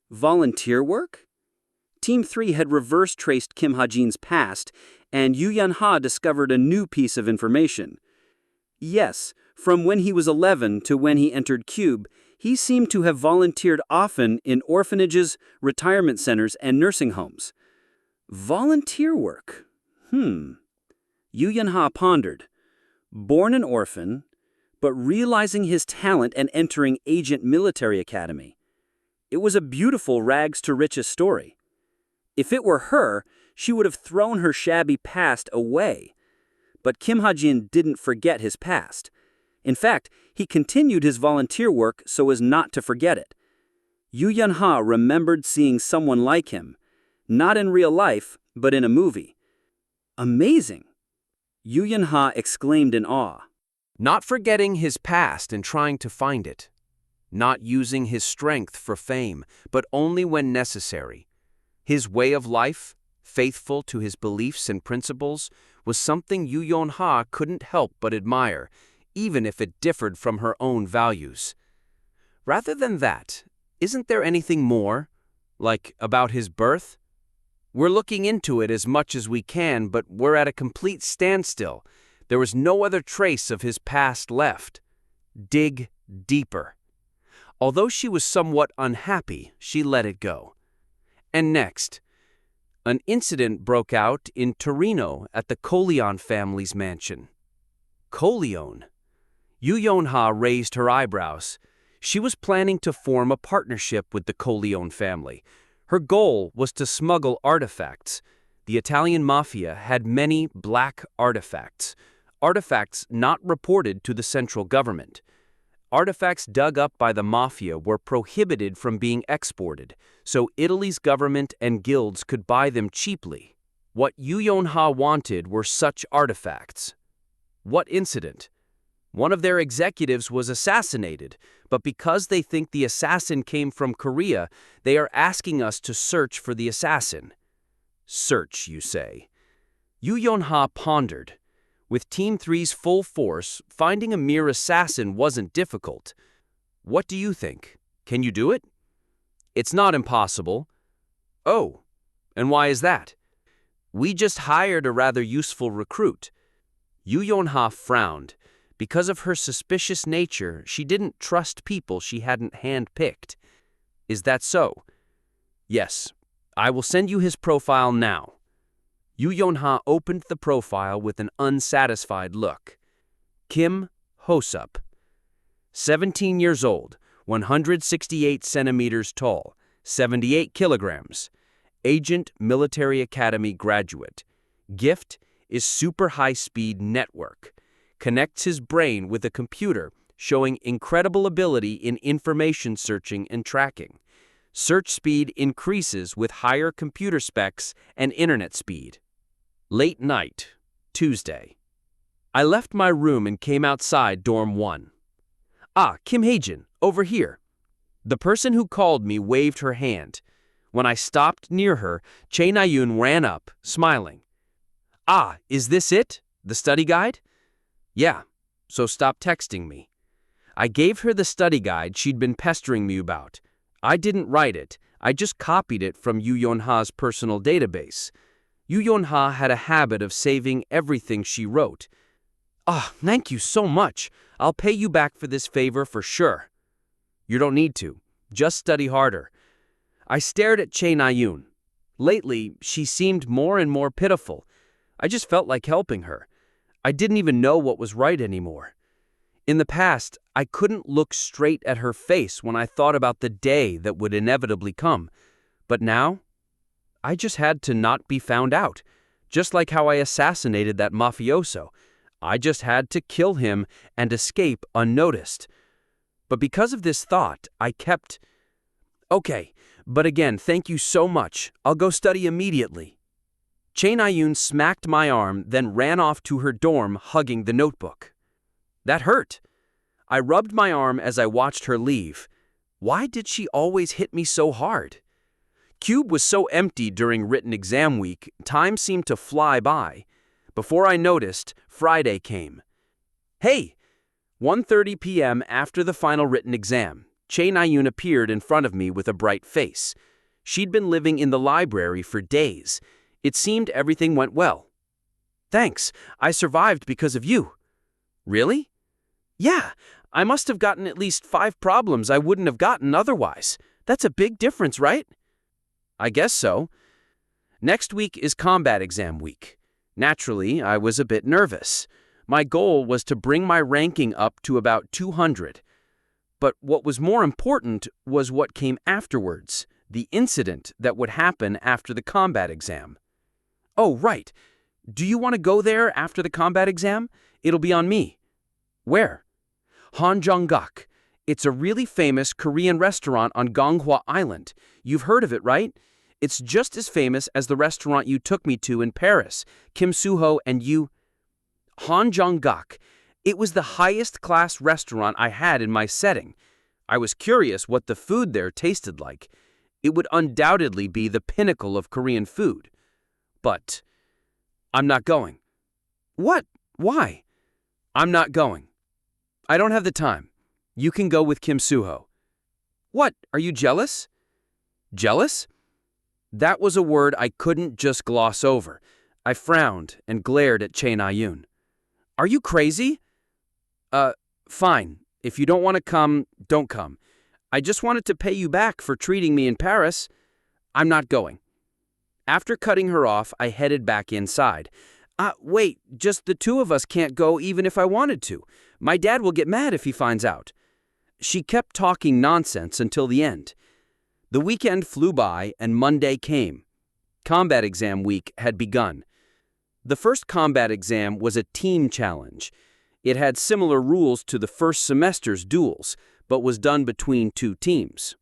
Volunteer work? Team 3 had reverse-traced Kim Hajin's past, and Yu Yun Ha discovered a new piece of information. Yes, from when he was 11 to when he entered Cube, he seemed to have volunteered often in orphanages, retirement centers, and nursing homes. Volunteer work? Yu Yun Ha pondered. Born an orphan, but realizing his talent and entering Agent Military Academy. It was a beautiful rags-to-riches story. If it were her, she would have thrown her shabby past away. But Kim Hajin didn't forget his past. In fact, he continued his volunteer work so as not to forget it. Yu Yun Ha remembered seeing someone like him, not in real life, but in a movie. Amazing! Yu Yun Ha exclaimed in awe.
Not forgetting his past and trying to find it. Not using his strength for fame, but only when necessary. His way of life, faithful to his beliefs and principles, was something Yu Yun Ha couldn't help but admire, even if it differed from her own values. Rather than that, isn't there anything more? Like about his birth? We're looking into it as much as we can, but we're at a complete standstill. There was no other trace of his past left. Dig deeper. Although she was somewhat unhappy, she let it go. And next, an incident broke out in Torino at the Corleone family's mansion. Corleone? Yu Yun Ha raised her eyebrows. She was planning to form a partnership with the Corleone family. Her goal was to smuggle artifacts. The Italian mafia had many black artifacts. Artifacts not reported to the central government. Artifacts dug up by the mafia were prohibited from being exported, so Italy's government and guilds could buy them cheaply. What Yu Yun Ha wanted were such artifacts. What incident? One of their executives was assassinated, but because they think the assassin came from Korea, they are asking us to search for the assassin. Search, you say? Yu Yun Ha pondered. With Team 3's full force, finding a mere assassin wasn't difficult. What do you think? Can you do it? It's not impossible. Oh, and why is that? We just hired a rather useful recruit. Yu Yonha frowned. Because of her suspicious nature, she didn't trust people she hadn't handpicked. Is that so? Yes. I will send you his profile now. Yu Yonha opened the profile with an unsatisfied look. Kim Hosup. 17 years old, 168 centimeters tall, 78 kilograms. Agent Military Academy graduate. Gift is super high-speed network. Connects his brain with a computer, showing incredible ability in information searching and tracking. Search speed increases with higher computer specs and internet speed. Late night, Tuesday. I left my room and came outside dorm 1. Ah, Kim Hajin, over here. The person who called me waved her hand. When I stopped near her, Chae Na-yoon ran up, smiling. Ah, is this it? The study guide? Yeah, so stop texting me. I gave her the study guide she'd been pestering me about. I didn't write it, I just copied it from Yu Yonha's personal database. Yu Yonha had a habit of saving everything she wrote. Ah, thank you so much. I'll pay you back for this favor for sure. You don't need to. Just study harder. I stared at Chae Na-yoon. Lately, she seemed more and more pitiful. I just felt like helping her. I didn't even know what was right anymore. In the past, I couldn't look straight at her face when I thought about the day that would inevitably come. But now, I just had to not be found out. Just like how I assassinated that mafioso. I just had to kill him and escape unnoticed. But because of this thought, I kept... Okay, but again, thank you so much. I'll go study immediately. Chae Na-yoon smacked my arm, then ran off to her dorm, hugging the notebook. That hurt. I rubbed my arm as I watched her leave. Why did she always hit me so hard? Cube was so empty during written exam week, time seemed to fly by. Before I noticed, Friday came. Hey! 1:30 p.m. after the final written exam, Chae Na-yoon appeared in front of me with a bright face. She'd been living in the library for days. It seemed everything went well. Thanks, I survived because of you. Really? Yeah, I must have gotten at least 5 problems I wouldn't have gotten otherwise. That's a big difference, right? I guess so. Next week is combat exam week. Naturally, I was a bit nervous. My goal was to bring my ranking up to about 200. But what was more important was what came afterwards, the incident that would happen after the combat exam. Oh, right. Do you want to go there after the combat exam? It'll be on me. Where? Hanjeonggak. It's a really famous Korean restaurant on Ganghwa Island. You've heard of it, right? It's just as famous as the restaurant you took me to in Paris, Kim Soo-ho and you. Hanjeonggak. It was the highest class restaurant I had in my setting. I was curious what the food there tasted like. It would undoubtedly be the pinnacle of Korean food. But I'm not going. What? Why? I'm not going. I don't have the time. You can go with Kim Soo-ho. What? Are you jealous? Jealous? That was a word I couldn't just gloss over. I frowned and glared at Chae Na-yoon. Are you crazy? Fine. If you don't want to come, don't come. I just wanted to pay you back for treating me in Paris. I'm not going. After cutting her off, I headed back inside. Wait, just the two of us can't go even if I wanted to. My dad will get mad if he finds out. She kept talking nonsense until the end. The weekend flew by and Monday came. Combat exam week had begun. The first combat exam was a team challenge. It had similar rules to the first semester's duels, but was done between 2 teams.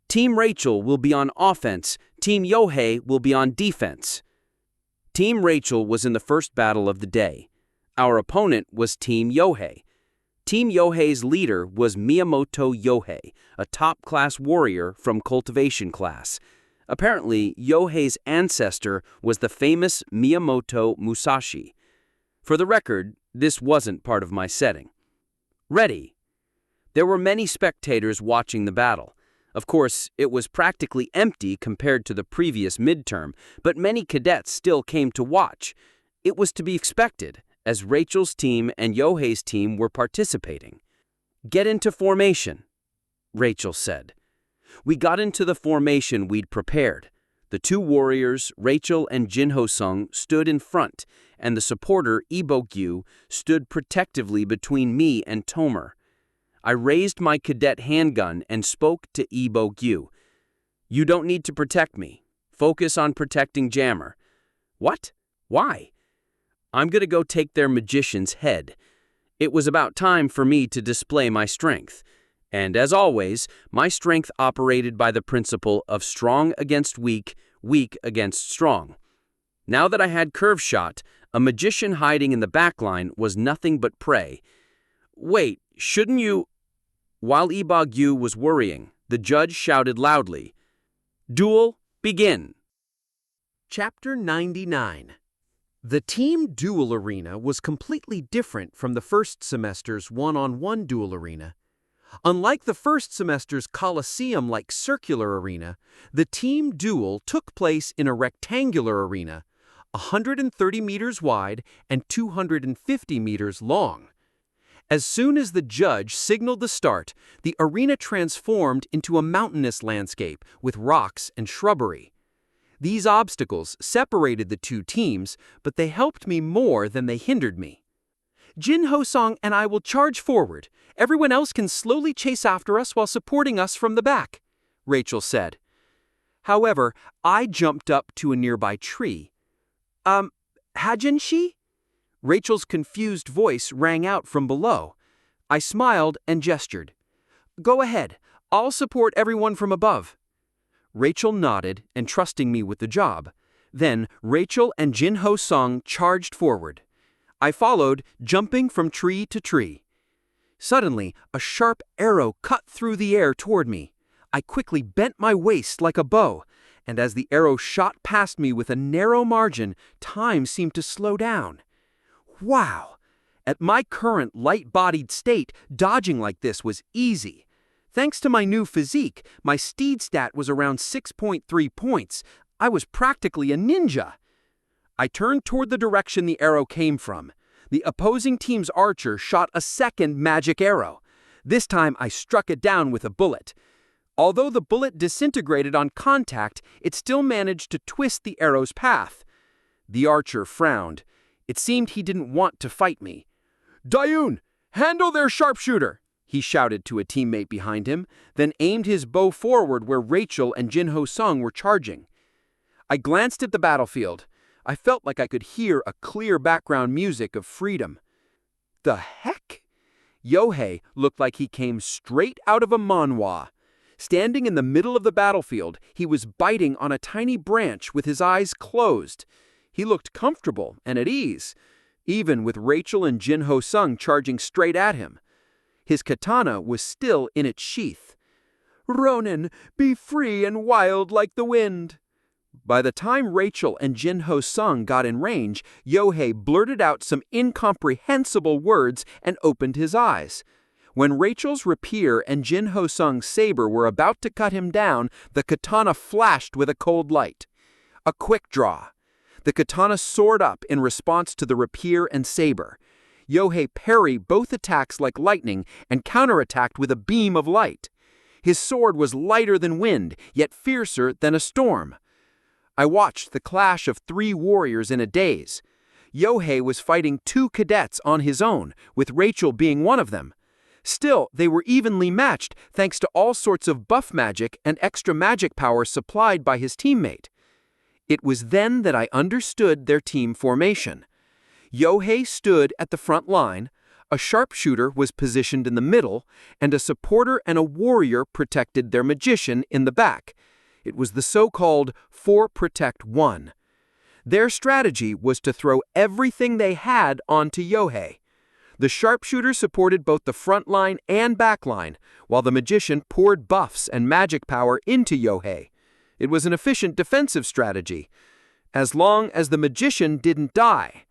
Team Rachel will be on offense, Team Yohei will be on defense. Team Rachel was in the first battle of the day. Our opponent was Team Yohei. Team Yohei's leader was Miyamoto Yohei, a top-class warrior from cultivation class. Apparently, Yohei's ancestor was the famous Miyamoto Musashi. For the record, this wasn't part of my setting. Ready. There were many spectators watching the battle. Of course, it was practically empty compared to the previous midterm, but many cadets still came to watch. It was to be expected, as Rachel's team and Yohei's team were participating. "Get into formation," Rachel said. We got into the formation we'd prepared. The two warriors, Rachel and Jinho-sung, stood in front, and the supporter, Ibo-gyu, stood protectively between me and Tomer. I raised my cadet handgun and spoke to Ibo-gyu. "You don't need to protect me. Focus on protecting Jammer." "What? Why?" "I'm gonna go take their magician's head." It was about time for me to display my strength. And as always, my strength operated by the principle of strong against weak, weak against strong. Now that I had curve shot, a magician hiding in the backline was nothing but prey. "Wait, shouldn't you—" While Ibo-gyu was worrying, the judge shouted loudly, "Duel, begin!"
Chapter 99. The team duel arena was completely different from the first semester's one-on-one duel arena. Unlike the first semester's Colosseum-like circular arena, the team duel took place in a rectangular arena, 130 meters wide and 250 meters long. As soon as the judge signaled the start, the arena transformed into a mountainous landscape with rocks and shrubbery. These obstacles separated the two teams, but they helped me more than they hindered me. "Jinho-sung and I will charge forward. Everyone else can slowly chase after us while supporting us from the back," Rachel said. However, I jumped up to a nearby tree. Hajin she?" Rachel's confused voice rang out from below. I smiled and gestured. "Go ahead. I'll support everyone from above." Rachel nodded, entrusting me with the job. Then Rachel and Jinho-sung charged forward. I followed, jumping from tree to tree. Suddenly, a sharp arrow cut through the air toward me. I quickly bent my waist like a bow, and as the arrow shot past me with a narrow margin, time seemed to slow down. Wow! At my current light-bodied state, dodging like this was easy. Thanks to my new physique, my steed stat was around 6.3 points. I was practically a ninja. I turned toward the direction the arrow came from. The opposing team's archer shot a second magic arrow. This time I struck it down with a bullet. Although the bullet disintegrated on contact, it still managed to twist the arrow's path. The archer frowned. It seemed he didn't want to fight me. "Dayun, handle their sharpshooter!" he shouted to a teammate behind him, then aimed his bow forward where Rachel and Jinho-sung were charging. I glanced at the battlefield. I felt like I could hear a clear background music of freedom. The heck? Yohei looked like he came straight out of a manhwa. Standing in the middle of the battlefield, he was biting on a tiny branch with his eyes closed. He looked comfortable and at ease, even with Rachel and Jinho-sung charging straight at him. His katana was still in its sheath. "Ronin, be free and wild like the wind." By the time Rachel and Jinho-sung got in range, Yohei blurted out some incomprehensible words and opened his eyes. When Rachel's rapier and Jinho-sung's saber were about to cut him down, the katana flashed with a cold light. A quick draw. The katana soared up in response to the rapier and saber. Yohei parried both attacks like lightning and counterattacked with a beam of light. His sword was lighter than wind, yet fiercer than a storm. I watched the clash of three warriors in a daze. Yohei was fighting two cadets on his own, with Rachel being one of them. Still, they were evenly matched thanks to all sorts of buff magic and extra magic power supplied by his teammate. It was then that I understood their team formation. Yohei stood at the front line, a sharpshooter was positioned in the middle, and a supporter and a warrior protected their magician in the back. It was the so-called 4-Protect-1. Their strategy was to throw everything they had onto Yohei. The sharpshooter supported both the front line and back line, while the magician poured buffs and magic power into Yohei. It was an efficient defensive strategy, as long as the magician didn't die,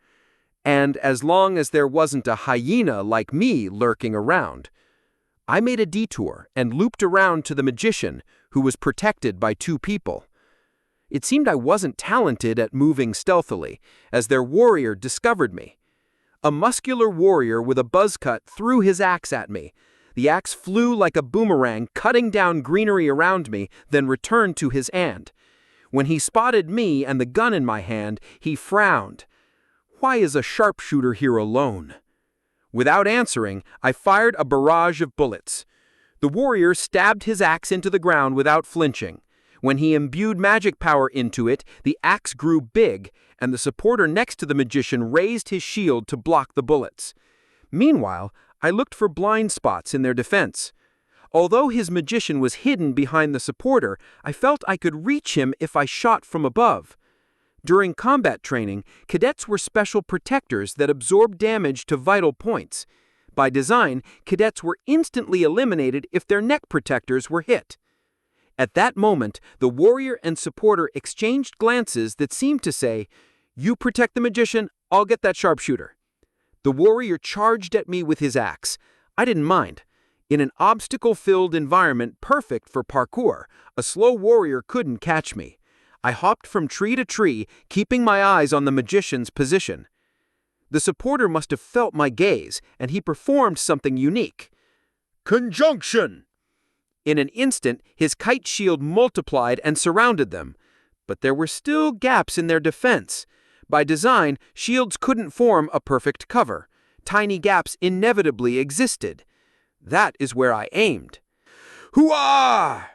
and as long as there wasn't a hyena like me lurking around. I made a detour and looped around to the magician, who was protected by two people. It seemed I wasn't talented at moving stealthily, as their warrior discovered me.
A muscular warrior with a buzz cut threw his axe at me. The axe flew like a boomerang, cutting down greenery around me, then returned to his hand. When he spotted me and the gun in my hand, he frowned. Why is a sharpshooter here alone? Without answering, I fired a barrage of bullets. The warrior stabbed his axe into the ground without flinching. When he imbued magic power into it, the axe grew big, and the supporter next to the magician raised his shield to block the bullets. Meanwhile, I looked for blind spots in their defense. Although his magician was hidden behind the supporter, I felt I could reach him if I shot from above. During combat training, cadets were special protectors that absorbed damage to vital points. By design, cadets were instantly eliminated if their neck protectors were hit. At that moment, the warrior and supporter exchanged glances that seemed to say, "You protect the magician, I'll get that sharpshooter." The warrior charged at me with his axe. I didn't mind. In an obstacle-filled environment perfect for parkour, a slow warrior couldn't catch me. I hopped from tree to tree, keeping my eyes on the magician's position. The supporter must have felt my gaze, and he performed something unique. Conjunction! In an instant, his kite shield multiplied and surrounded them. But there were still gaps in their defense. By design, shields couldn't form a perfect cover. Tiny gaps inevitably existed. That is where I aimed. Hooah!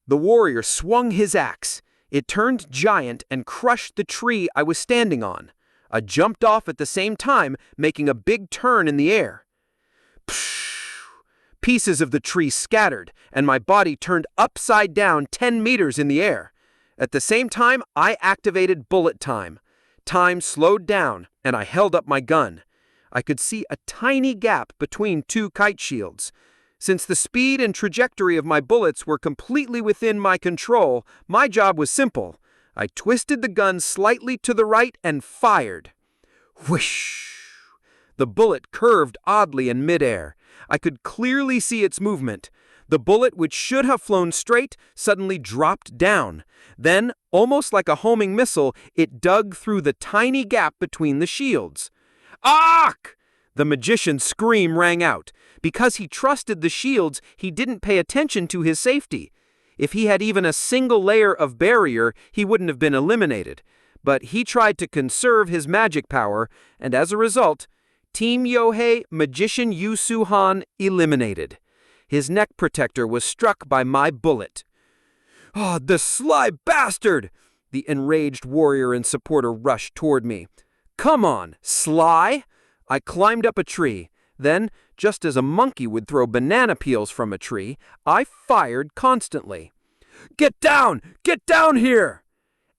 The warrior swung his axe. It turned giant and crushed the tree I was standing on. I jumped off at the same time, making a big turn in the air. Psh! Pieces of the tree scattered, and my body turned upside down 10 meters in the air. At the same time, I activated bullet time. Time slowed down, and I held up my gun. I could see a tiny gap between two kite shields. Since the speed and trajectory of my bullets were completely within my control, my job was simple. I twisted the gun slightly to the right and fired. Whoosh! The bullet curved oddly in midair. I could clearly see its movement. The bullet, which should have flown straight, suddenly dropped down. Then, almost like a homing missile, it dug through the tiny gap between the shields. Ark! The magician's scream rang out. Because he trusted the shields, he didn't pay attention to his safety. If he had even a single layer of barrier, he wouldn't have been eliminated. But he tried to conserve his magic power, and as a result, Team Yohei Magician Yu Su-han eliminated. His neck protector was struck by my bullet. "Ah, the sly bastard!" The enraged warrior and supporter rushed toward me. "Come on, sly!" I climbed up a tree. Then, just as a monkey would throw banana peels from a tree, I fired constantly. Get down! Get down here!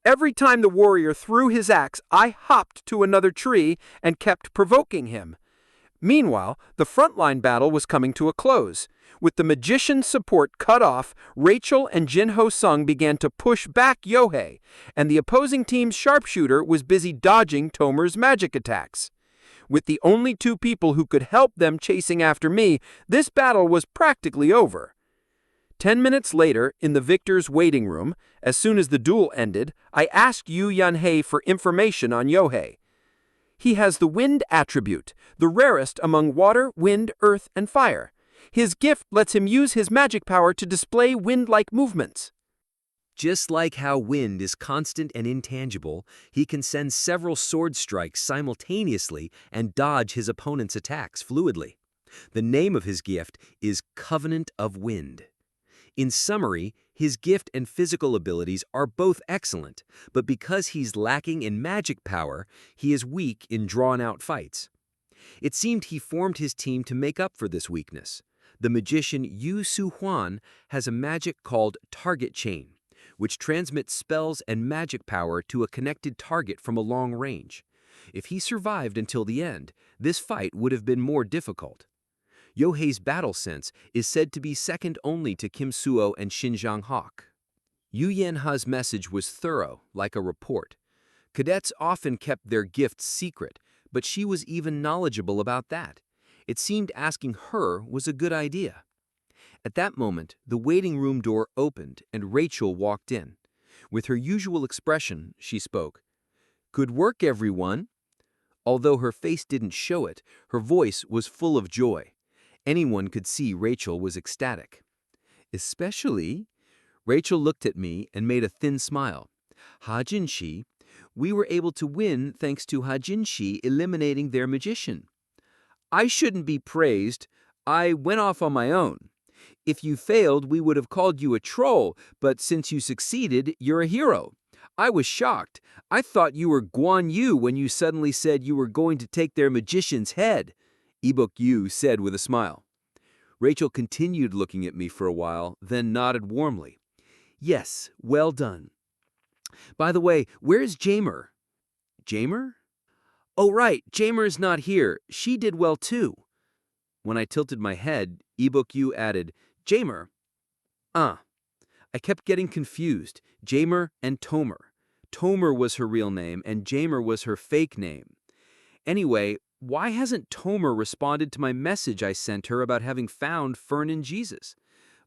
Every time the warrior threw his axe, I hopped to another tree and kept provoking him. Meanwhile, the frontline battle was coming to a close. With the magician's support cut off, Rachel and Jinho Sung began to push back Yohei, and the opposing team's sharpshooter was busy dodging Tomer's magic attacks. With the only two people who could help them chasing after me, this battle was practically over. 10 minutes later, in the victor's waiting room, as soon as the duel ended, I asked Yu Yanhei for information on Yohei. He has the wind attribute, the rarest among water, wind, earth, and fire. His gift lets him use his magic power to display wind-like movements.
Just like how wind is constant and intangible, he can send several sword strikes simultaneously and dodge his opponent's attacks fluidly. The name of his gift is Covenant of Wind. In summary, his gift and physical abilities are both excellent, but because he's lacking in magic power, he is weak in drawn-out fights. It seemed he formed his team to make up for this weakness. The magician Yu Su-hwan has a magic called Target Chain, which transmits spells and magic power to a connected target from a long range. If he survived until the end, this fight would have been more difficult. Yohei's battle sense is said to be second only to Kim Suo and Xinjiang Hawk. Yu Yanha's message was thorough, like a report. Cadets often kept their gifts secret, but she was even knowledgeable about that. It seemed asking her was a good idea. At that moment, the waiting room door opened and Rachel walked in. With her usual expression, she spoke. "Good work, everyone."
Although her face didn't show it, her voice was full of joy. Anyone could see Rachel was ecstatic. Especially, Rachel looked at me and made a thin smile. Hajin, we were able to win thanks to Hajin eliminating their magician. I shouldn't be praised. I went off on my own. If you failed, we would have called you a troll, but since you succeeded, you're a hero. I was shocked. I thought you were Guan Yu when you suddenly said you were going to take their magician's head, Ebook Yu said with a smile. Rachel continued looking at me for a while, then nodded warmly. Yes, well done. By the way, where's Jamer? Jamer? Oh right, Jamer's not here. She did well too. When I tilted my head, Ebook Yu added, Jamer. I kept getting confused. Jamer and Tomer. Tomer was her real name, and Jamer was her fake name. Anyway, why hasn't Tomer responded to my message I sent her about having found Fern and Jesus?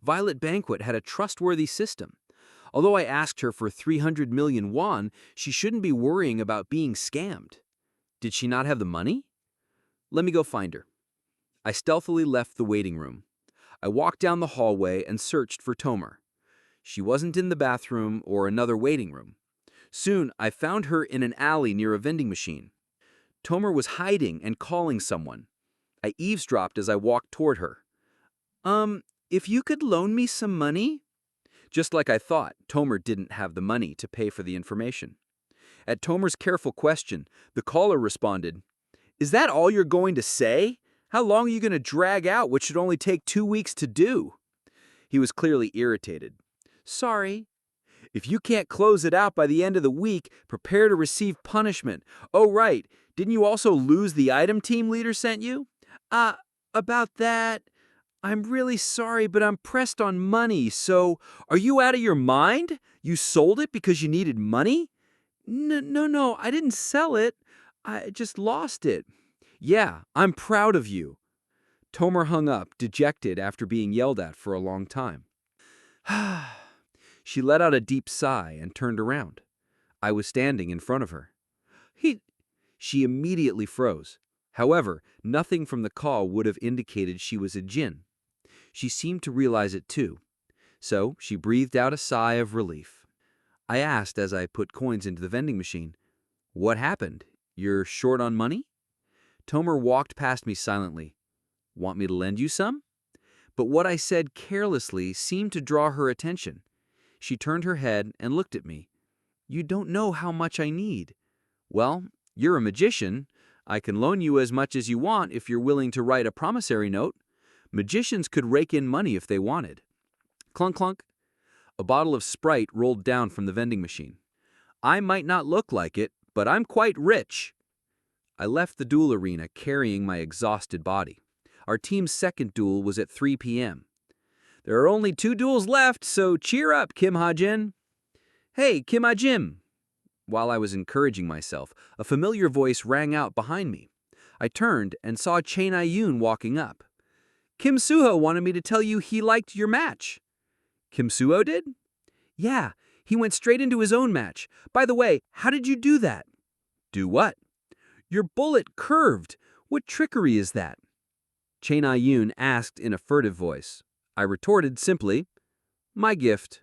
Violet Banquet had a trustworthy system. Although I asked her for 300 million won, she shouldn't be worrying about being scammed. Did she not have the money? Let me go find her. I stealthily left the waiting room. I walked down the hallway and searched for Tomer. She wasn't in the bathroom or another waiting room. Soon, I found her in an alley near a vending machine. Tomer was hiding and calling someone. I eavesdropped as I walked toward her. If you could loan me some money? Just like I thought, Tomer didn't have the money to pay for the information. At Tomer's careful question, the caller responded, Is that all you're going to say? How long are you going to drag out what should only take 2 weeks to do? He was clearly irritated. Sorry. If you can't close it out by the end of the week, prepare to receive punishment. Oh, right. Didn't you also lose the item team leader sent you? About that, I'm really sorry, but I'm pressed on money, so are you out of your mind? You sold it because you needed money? No, I didn't sell it. I just lost it. Yeah, I'm proud of you. Tomer hung up, dejected after being yelled at for a long time. She let out a deep sigh and turned around. I was standing in front of her. She immediately froze. However, nothing from the call would have indicated she was a djinn. She seemed to realize it too. So she breathed out a sigh of relief. I asked as I put coins into the vending machine, What happened? You're short on money? Tomer walked past me silently. Want me to lend you some? But what I said carelessly seemed to draw her attention. She turned her head and looked at me. You don't know how much I need. Well, you're a magician. I can loan you as much as you want if you're willing to write a promissory note. Magicians could rake in money if they wanted. Clunk, clunk. A bottle of Sprite rolled down from the vending machine. I might not look like it, but I'm quite rich. I left the duel arena carrying my exhausted body. Our team's second duel was at 3 p.m. There are only 2 duels left, so cheer up, Kim Hajin. Hey, Kim Hajin. While I was encouraging myself, a familiar voice rang out behind me. I turned and saw Chain Ayun walking up. Kim Suho wanted me to tell you he liked your match. Kim Suho did? Yeah, he went straight into his own match. By the way, how did you do that? Do what? Your bullet curved. What trickery is that? Chain Ayun asked in a furtive voice. I retorted simply, My gift.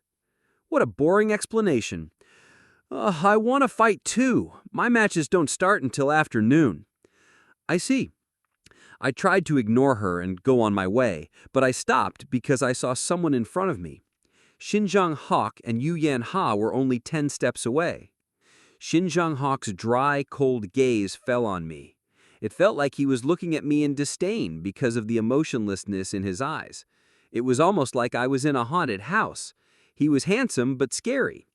What a boring explanation. I want to fight too. My matches don't start until afternoon. I see. I tried to ignore her and go on my way, but I stopped because I saw someone in front of me. Xinjiang Hawk and Yu Yan Ha were only 10 steps away. Xinjiang Hawk's dry, cold gaze fell on me. It felt like he was looking at me in disdain because of the emotionlessness in his eyes. It was almost like I was in a haunted house. He was handsome but scary.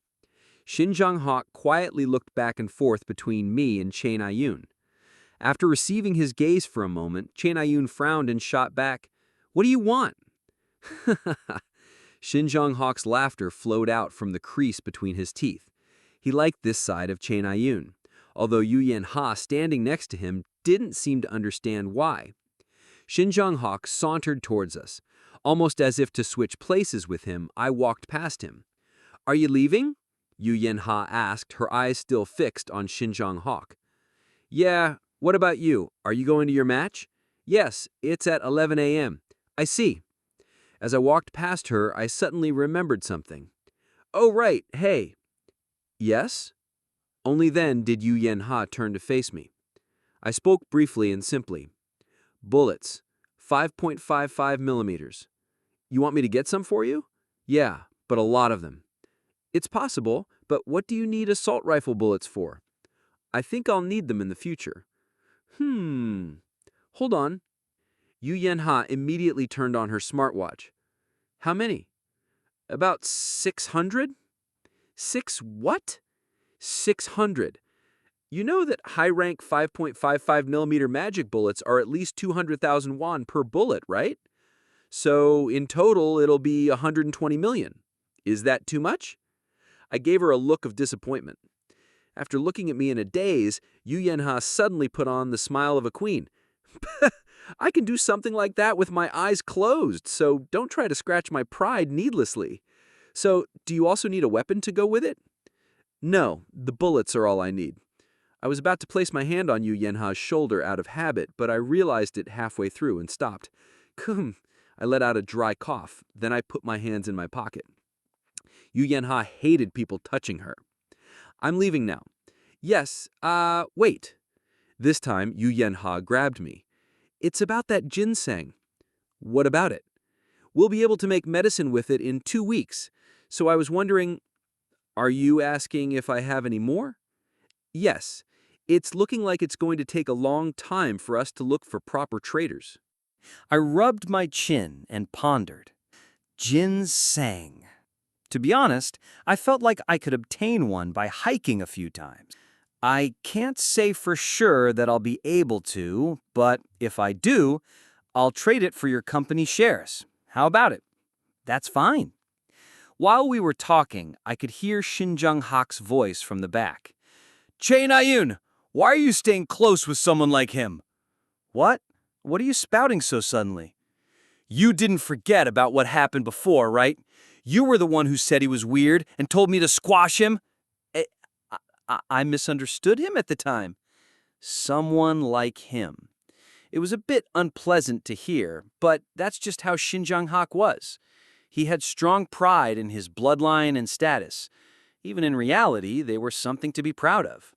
Xinjiang Hawk quietly looked back and forth between me and Chain Ayun. After receiving his gaze for a moment, Chain Ayun frowned and shot back, What do you want? Xinjiang Hawk's laughter flowed out from the crease between his teeth. He liked this side of Chain Ayun, although Yu Yan Ha standing next to him didn't seem to understand why. Xinjiang Hawk sauntered towards us. Almost as if to switch places with him, I walked past him. Are you leaving? Yu Yan Ha asked, her eyes still fixed on Xinjiang Hawk. Yeah,
What about you? Are you going to your match? Yes, it's at 11 a.m. I see. As I walked past her, I suddenly remembered something. Oh, right, hey. Yes? Only then did Yu Yen-ha turn to face me. I spoke briefly and simply. Bullets, 5.55 millimeters. You want me to get some for you? Yeah, but a lot of them. It's possible, but what do you need assault rifle bullets for? I think I'll need them in the future. Hold on. Yu Yen-ha immediately turned on her smartwatch. How many? About 600? Six what? 600. You know that high-rank 5.55 millimeter magic bullets are at least 200,000 won per bullet, right? So in total, it'll be 120 million. Is that too much? I gave her a look of disappointment. After looking at me in a daze, Yu Yen-ha suddenly put on the smile of a queen. I can do something like that with my eyes closed, so don't try to scratch my pride needlessly. So, do you also need a weapon to go with it? No, the bullets are all I need. I was about to place my hand on Yu Yen-ha's shoulder out of habit, but I realized it halfway through and stopped. I let out a dry cough, then I put my hands in my pocket. Yu Yen-ha hated people touching her. I'm leaving now. Yes, wait. This time, Yu Yen-ha grabbed me. It's about that ginseng. What about it? We'll be able to make medicine with it in 2 weeks. So I was wondering, are you asking if I have any more? Yes. It's looking like it's going to take a long time for us to look for proper traders.
I rubbed my chin and pondered. Ginseng. To be honest, I felt like I could obtain one by hiking a few times. I can't say for sure that I'll be able to, but if I do, I'll trade it for your company shares. How about it? That's fine. While we were talking, I could hear Shin Jung-hak's voice from the back. Chae Na-yoon, why are you staying close with someone like him? What? What are you spouting so suddenly? You didn't forget about what happened before, right? You were the one who said he was weird and told me to squash him. I misunderstood him at the time. Someone like him. It was a bit unpleasant to hear, but that's just how Shin Jung-hak was. He had strong pride in his bloodline and status. Even in reality, they were something to be proud of.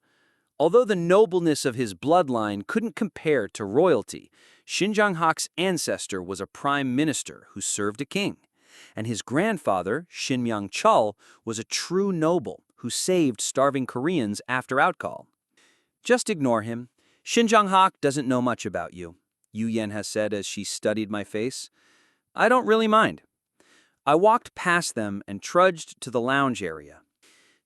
Although the nobleness of his bloodline couldn't compare to royalty, Shin Jung-hak's ancestor was a prime minister who served a king, and his grandfather, Shin Myung-chul, was a true noble who saved starving Koreans after outcall. Just ignore him. Shin Jung-hak doesn't know much about you, Yu Yen has said as she studied my face. I don't really mind. I walked past them and trudged to the lounge area.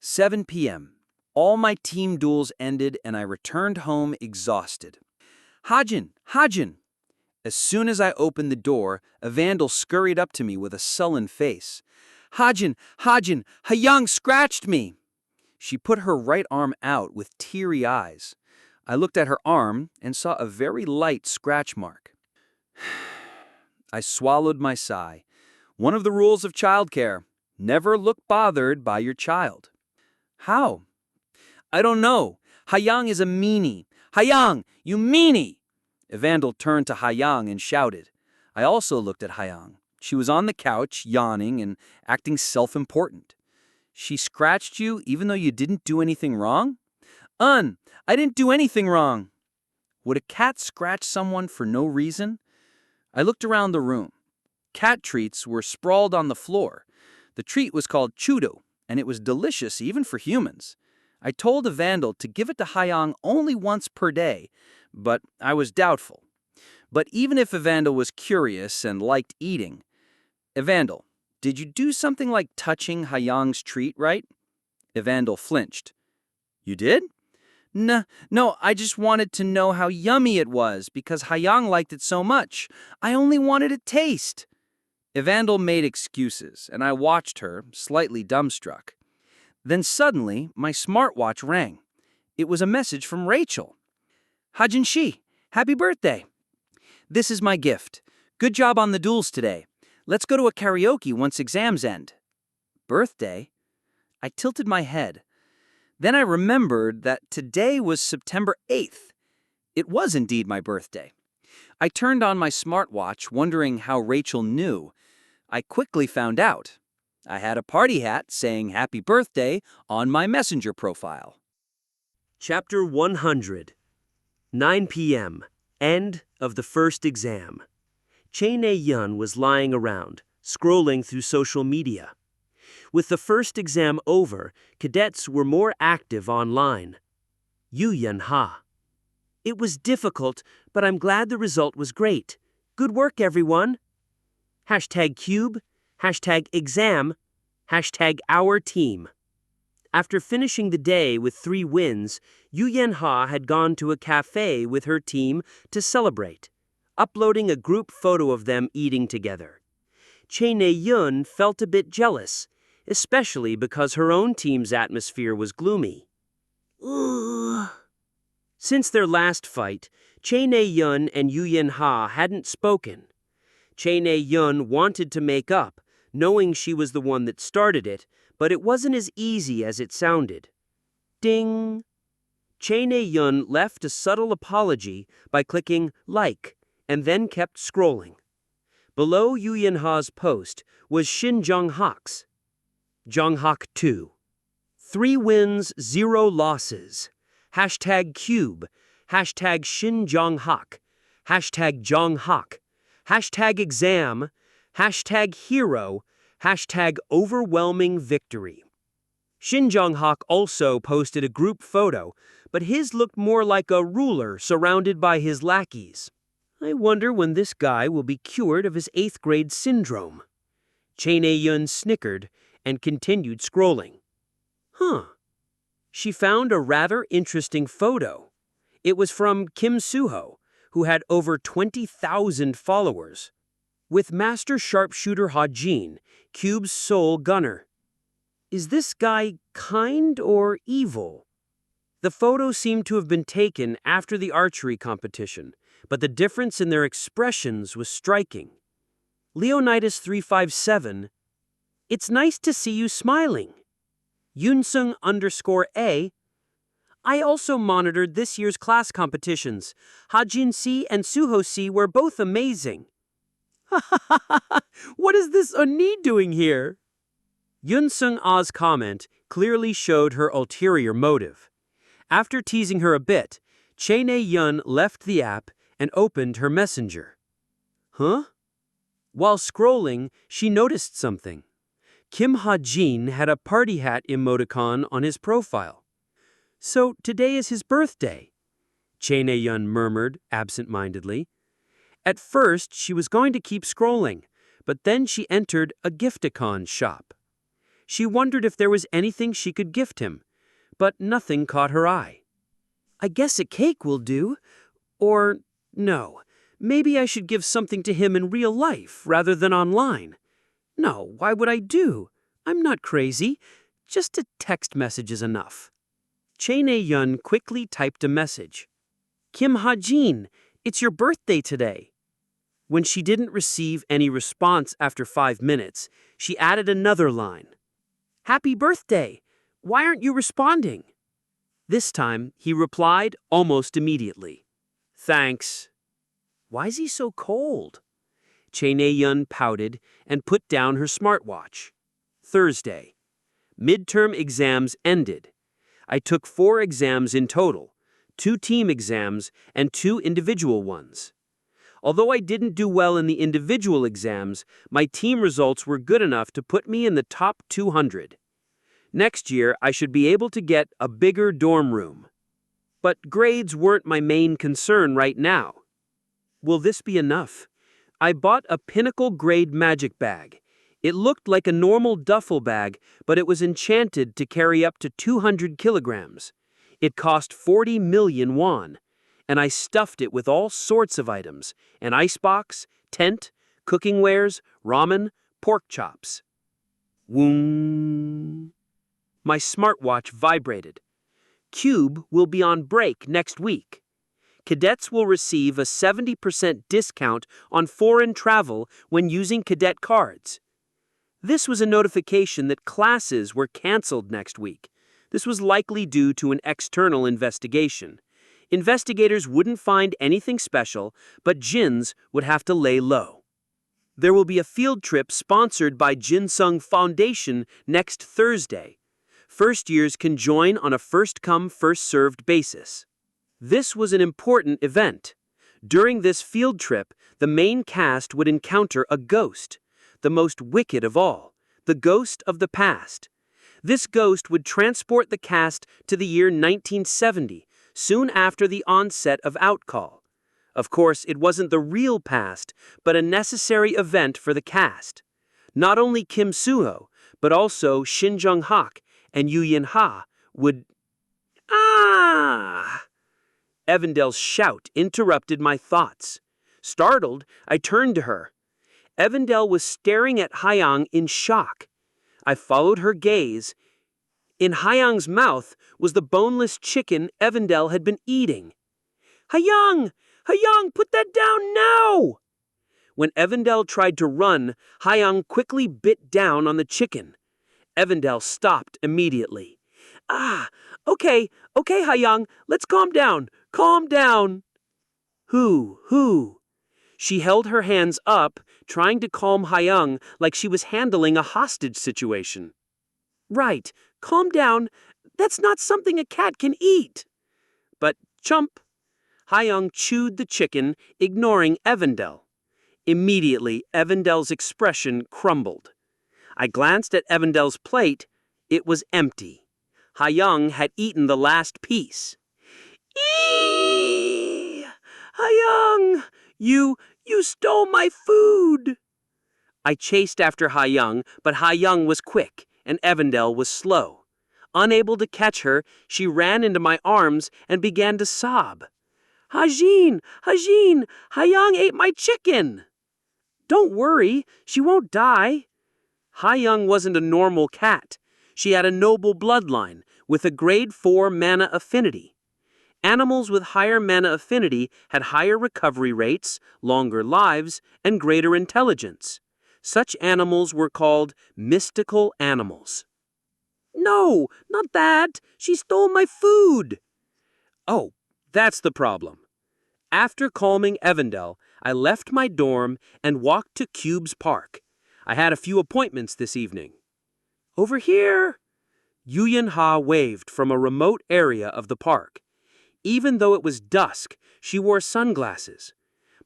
7 p.m. All my team duels ended and I returned home exhausted. Hajin! Hajin! As soon as I opened the door, a vandal scurried up to me with a sullen face. Hajin! Hajin! Hayang scratched me! She put her right arm out with teary eyes. I looked at her arm and saw a very light scratch mark. I swallowed my sigh. One of the rules of childcare: never look bothered by your child. How? I don't know. Hayang is a meanie. Hayang, you meanie! Evandel turned to Hayang and shouted. I also looked at Hayang. She was on the couch, yawning and acting self-important. She scratched you even though you didn't do anything wrong? I didn't do anything wrong. Would a cat scratch someone for no reason? I looked around the room. Cat treats were sprawled on the floor. The treat was called chudo, and it was delicious even for humans. I told Evandel to give it to Hayang only once per day, but I was doubtful. But even if Evandel was curious and liked eating, Evandel, did you do something like touching Hayang's treat, right? Evandel flinched. You did? No, I just wanted to know how yummy it was because Hayang liked it so much. I only wanted a taste. Evandel made excuses, and I watched her, slightly dumbstruck. Then suddenly, my smartwatch rang. It was a message from Rachel. Hajin Shi, happy birthday. This is my gift. Good job on the duels today. Let's go to a karaoke once exams end. Birthday? I tilted my head. Then I remembered that today was September 8th.
It was indeed my birthday. I turned on my smartwatch, wondering how Rachel knew. I quickly found out. I had a party hat saying happy birthday on my Messenger profile.
Chapter 100. 9 p.m. End of the first exam. Chae-na-yeon was lying around, scrolling through social media. With the first exam over, cadets were more active online. Yoo-yeon-ha. It was difficult, but I'm glad the result was great. Good work, everyone. #cube, #exam, #our team. After finishing the day with 3 wins, Yoo-yeon-ha had gone to a cafe with her team to celebrate, uploading a group photo of them eating together. Chae-na-yeon felt a bit jealous, especially because her own team's atmosphere was gloomy. Ugh. Since their last fight, Chae-na-yeon and Yoo-yeon-ha hadn't spoken. Chae-na-yeon wanted to make up, knowing she was the one that started it, but it wasn't as easy as it sounded. Ding! Chae-na-yeon left a subtle apology by clicking like, and then kept scrolling. Below Yoo-yeon-ha's post was Shin Jong-hak's. Jong-hak 2. 3 wins, 0 losses. #cube, #Shin Jong-hak, #Jong-hak, #exam, #hero, #overwhelming victory. Shin Jong-hak also posted a group photo, but his looked more like a ruler surrounded by his lackeys. I wonder when this guy will be cured of his 8th grade syndrome. Chae-na-yeon snickered and continued scrolling. She found a rather interesting photo. It was from Kim Soo-ho, who had over 20,000 followers, with Master Sharpshooter Hajin, Cube's sole gunner. Is this guy kind or evil? The photo seemed to have been taken after the archery competition, but the difference in their expressions was striking. Leonidas 357, it's nice to see you smiling. Yunsung_A, I also monitored this year's class competitions. Hajin C and Suho C were both amazing. What is this Oni doing here? Yunsung A's comment clearly showed her ulterior motive. After teasing her a bit, Chae-na-yeon left the app and opened her messenger. While scrolling, she noticed something. Kim Ha-jin had a party hat emoticon on his profile. So today is his birthday, Chae-na-yeon murmured absent-mindedly. At first, she was going to keep scrolling, but then she entered a gifticon shop. She wondered if there was anything she could gift him, but nothing caught her eye. I guess a cake will do. Or, no, maybe I should give something to him in real life rather than online. No, why would I do? I'm not crazy. Just a text message is enough. Chae-na-yeon quickly typed a message. Kim Ha-jin, it's your birthday today. When she didn't receive any response after 5 minutes, she added another line. Happy birthday! Why aren't you responding? This time, he replied almost immediately. Thanks. Why is he so cold? Chae-na-yeon pouted and put down her smartwatch. Thursday. Midterm exams ended. I took 4 exams in total, 2 team exams and 2 individual ones. Although I didn't do well in the individual exams, my team results were good enough to put me in the top 200. Next year, I should be able to get a bigger dorm room. But grades weren't my main concern right now. Will this be enough? I bought a pinnacle grade magic bag. It looked like a normal duffel bag, but it was enchanted to carry up to 200 kilograms. It cost 40 million won, and I stuffed it with all sorts of items: an icebox, tent, cooking wares, ramen, pork chops. Woong. My smartwatch vibrated. Cube will be on break next week. Cadets will receive a 70% discount on foreign travel when using cadet cards. This was a notification that classes were canceled next week. This was likely due to an external investigation. Investigators wouldn't find anything special, but Jin's would have to lay low. There will be a field trip sponsored by Jinsung Foundation next Thursday. First years can join on a first-come, first-served basis. This was an important event. During this field trip, the main cast would encounter a ghost, the most wicked of all, the ghost of the past. This ghost would transport the cast to the year 1970, soon after the onset of Outcall. Of course, it wasn't the real past, but a necessary event for the cast. Not only Kim Suho, but also Shin Jung-hak and Yoo Yin-ha would... Ah! Evandel's shout interrupted my thoughts. Startled, I turned to her. Evandel was staring at Hyang in shock. I followed her gaze. In Hyang's mouth was the boneless chicken Evandel had been eating. Hyang! Hyang, put that down now! When Evandel tried to run, Hyang quickly bit down on the chicken. Evandel stopped immediately. Okay, Hyang, let's calm down. Calm down. Who? She held her hands up, trying to calm Hyang like she was handling a hostage situation. Right, calm down. That's not something a cat can eat. But chump. Hyang chewed the chicken, ignoring Evandel. Immediately, Evandel's expression crumbled. I glanced at Evandel's plate. It was empty. Hyang had eaten the last piece. Eee! Hyang! You stole my food! I chased after Hyang, but Hyang was quick, and Evandel was slow. Unable to catch her, she ran into my arms and began to sob. Hajin! Hyang ate my chicken! Don't worry, she won't die. Hyang wasn't a normal cat. She had a noble bloodline, with a grade 4 mana affinity. Animals with higher mana affinity had higher recovery rates, longer lives, and greater intelligence. Such animals were called mystical animals. No, not that! She stole my food! Oh, that's the problem. After calming Evandel, I left my dorm and walked to Cube's Park. I had a few appointments this evening. Over here! Yoo Yin-ha waved from a remote area of the park. Even though it was dusk, she wore sunglasses.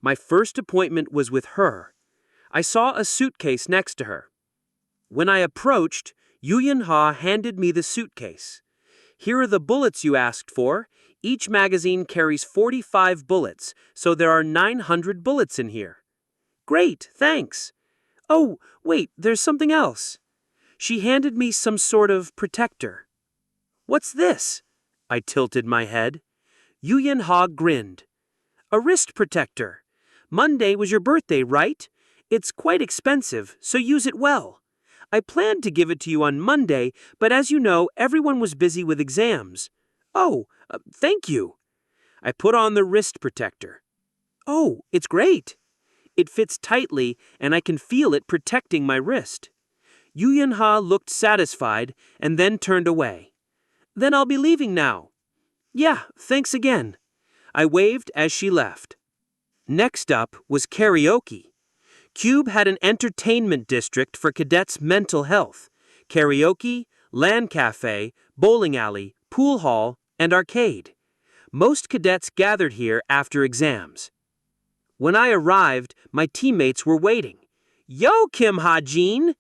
My first appointment was with her. I saw a suitcase next to her. When I approached, Yoo Yin-ha handed me the suitcase. Here are the bullets you asked for. Each magazine carries 45 bullets, so there are 900 bullets in here. Great, thanks. Oh, wait, there's something else. She handed me some sort of protector. What's this? I tilted my head. Yoo Yin-ha grinned. A wrist protector. Monday was your birthday, right? It's quite expensive, so use it well. I planned to give it to you on Monday, but as you know, everyone was busy with exams. Oh, thank you. I put on the wrist protector. Oh, it's great. It fits tightly, and I can feel it protecting my wrist. Yoo Yin-ha looked satisfied and then turned away. Then I'll be leaving now. Yeah, thanks again. I waved as she left. Next up was karaoke. Cube had an entertainment district for cadets' mental health. Karaoke, land cafe, bowling alley, pool hall, and arcade. Most cadets gathered here after exams. When I arrived, my teammates were waiting. Yo, Kim Hajin!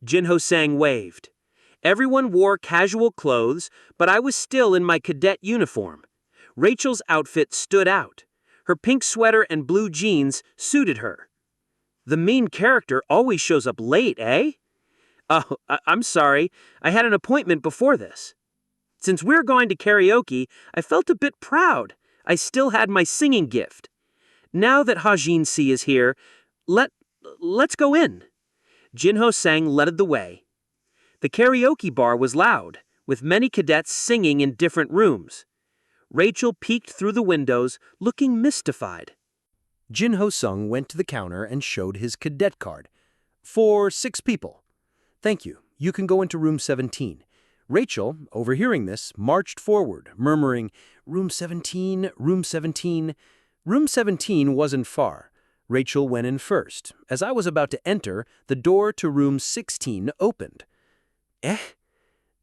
Jinho Sang waved. Everyone wore casual clothes, but I was still in my cadet uniform. Rachel's outfit stood out. Her pink sweater and blue jeans suited her. The main character always shows up late, eh? Oh, I'm sorry. I had an appointment before this. Since we're going to karaoke, I felt a bit proud. I still had my singing gift. Now that Hajin Si is here, let's go in. Jinho Sang led the way. The karaoke bar was loud, with many cadets singing in different rooms. Rachel peeked through the windows, looking mystified.
Jinho Sung went to the counter and showed his cadet card. For 6 people. Thank you. You can go into room 17.
Rachel, overhearing this, marched forward, murmuring, "Room 17, room 17. Room 17 wasn't far. Rachel went in first. As I was about to enter, the door to room 16 opened. Eh?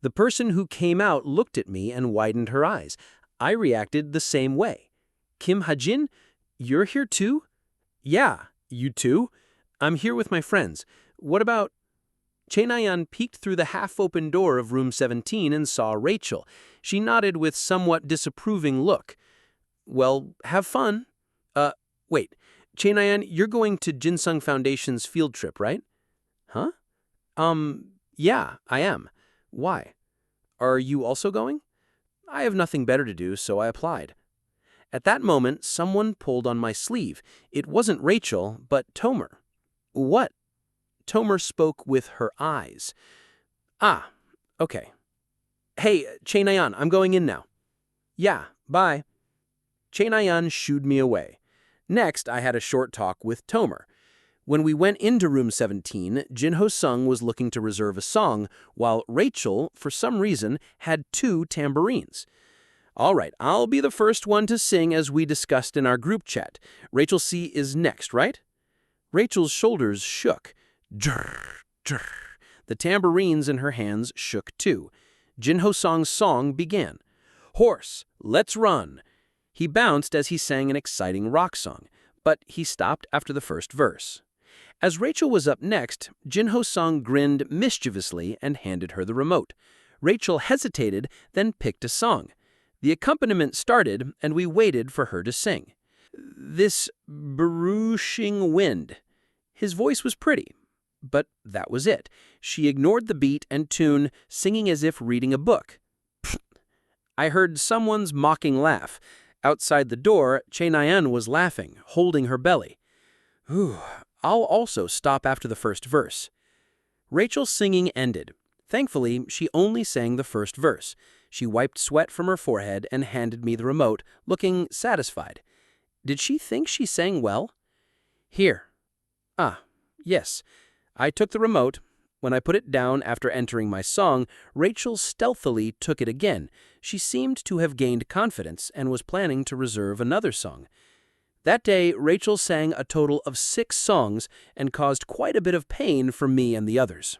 The person who came out looked at me and widened her eyes. I reacted the same way. Kim Hajin, you're here too? Yeah, you too? I'm here with my friends. What about... Chenayan peeked through the half-open door of room 17 and saw Rachel. She nodded with somewhat disapproving look. Well, have fun. Wait. Chenayan, you're going to Jinsung Foundation's field trip, right? Huh? Yeah, I am. Why? Are you also going? I have nothing better to do, so I applied. At that moment, someone pulled on my sleeve. It wasn't Rachel, but Tomer. What? Tomer spoke with her eyes. Ah, okay. Hey, Chenayan, I'm going in now. Yeah, bye. Chenayan shooed me away. Next, I had a short talk with Tomer. When we went into room 17, Jinho Sung was looking to reserve a song, while Rachel, for some reason, had 2 tambourines. All right, I'll be the first one to sing as we discussed in our group chat. Rachel C. is next, right? Rachel's shoulders shook. Drrr, drrr. The tambourines in her hands shook too. Jinho Sung's song began. Horse, let's run. He bounced as he sang an exciting rock song, but he stopped after the first verse. As Rachel was up next, Jinho Sung grinned mischievously and handed her the remote. Rachel hesitated, then picked a song. The accompaniment started, and we waited for her to sing. This barushing wind. His voice was pretty, but that was it. She ignored the beat and tune, singing as if reading a book. Pfft. I heard someone's mocking laugh. Outside the door, Chenayan was laughing, holding her belly. Ooh, I'll also stop after the first verse. Rachel's singing ended. Thankfully, she only sang the first verse. She wiped sweat from her forehead and handed me the remote, looking satisfied. Did she think she sang well? Here. Ah, yes. I took the remote. When I put it down after entering my song, Rachel stealthily took it again. She seemed to have gained confidence and was planning to reserve another song. That day, Rachel sang a total of 6 songs and caused quite a bit of pain for me and the others.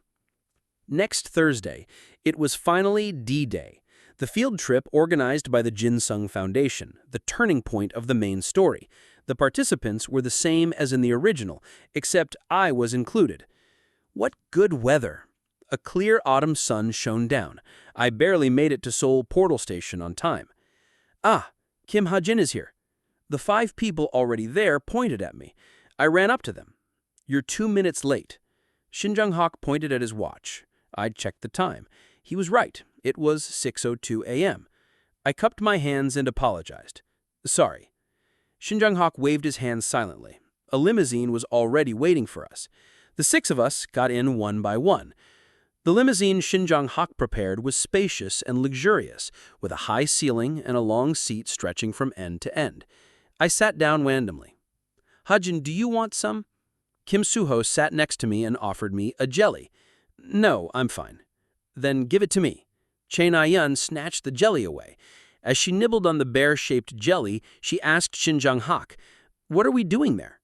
Next Thursday, it was finally D-Day, the field trip organized by the Jinsung Foundation, the turning point of the main story. The participants were the same as in the original, except I was included. What good weather! A clear autumn sun shone down. I barely made it to Seoul Portal Station on time. Ah, Kim Hajin is here. The 5 people already there pointed at me. I ran up to them. You're 2 minutes late. Shin Jung-hak pointed at his watch. I checked the time. He was right. It was 6:02 a.m. I cupped my hands and apologized. Sorry. Shin Jung-hak waved his hands silently. A limousine was already waiting for us. The 6 of us got in one by one. The limousine Shin Jung-hak prepared was spacious and luxurious, with a high ceiling and a long seat stretching from end to end. I sat down randomly. Hajin, do you want some? Kim Suho sat next to me and offered me a jelly. No, I'm fine. Then give it to me. Chae Na-yeon snatched the jelly away. As she nibbled on the bear-shaped jelly, she asked Shin Jung-hak, "What are we doing there?"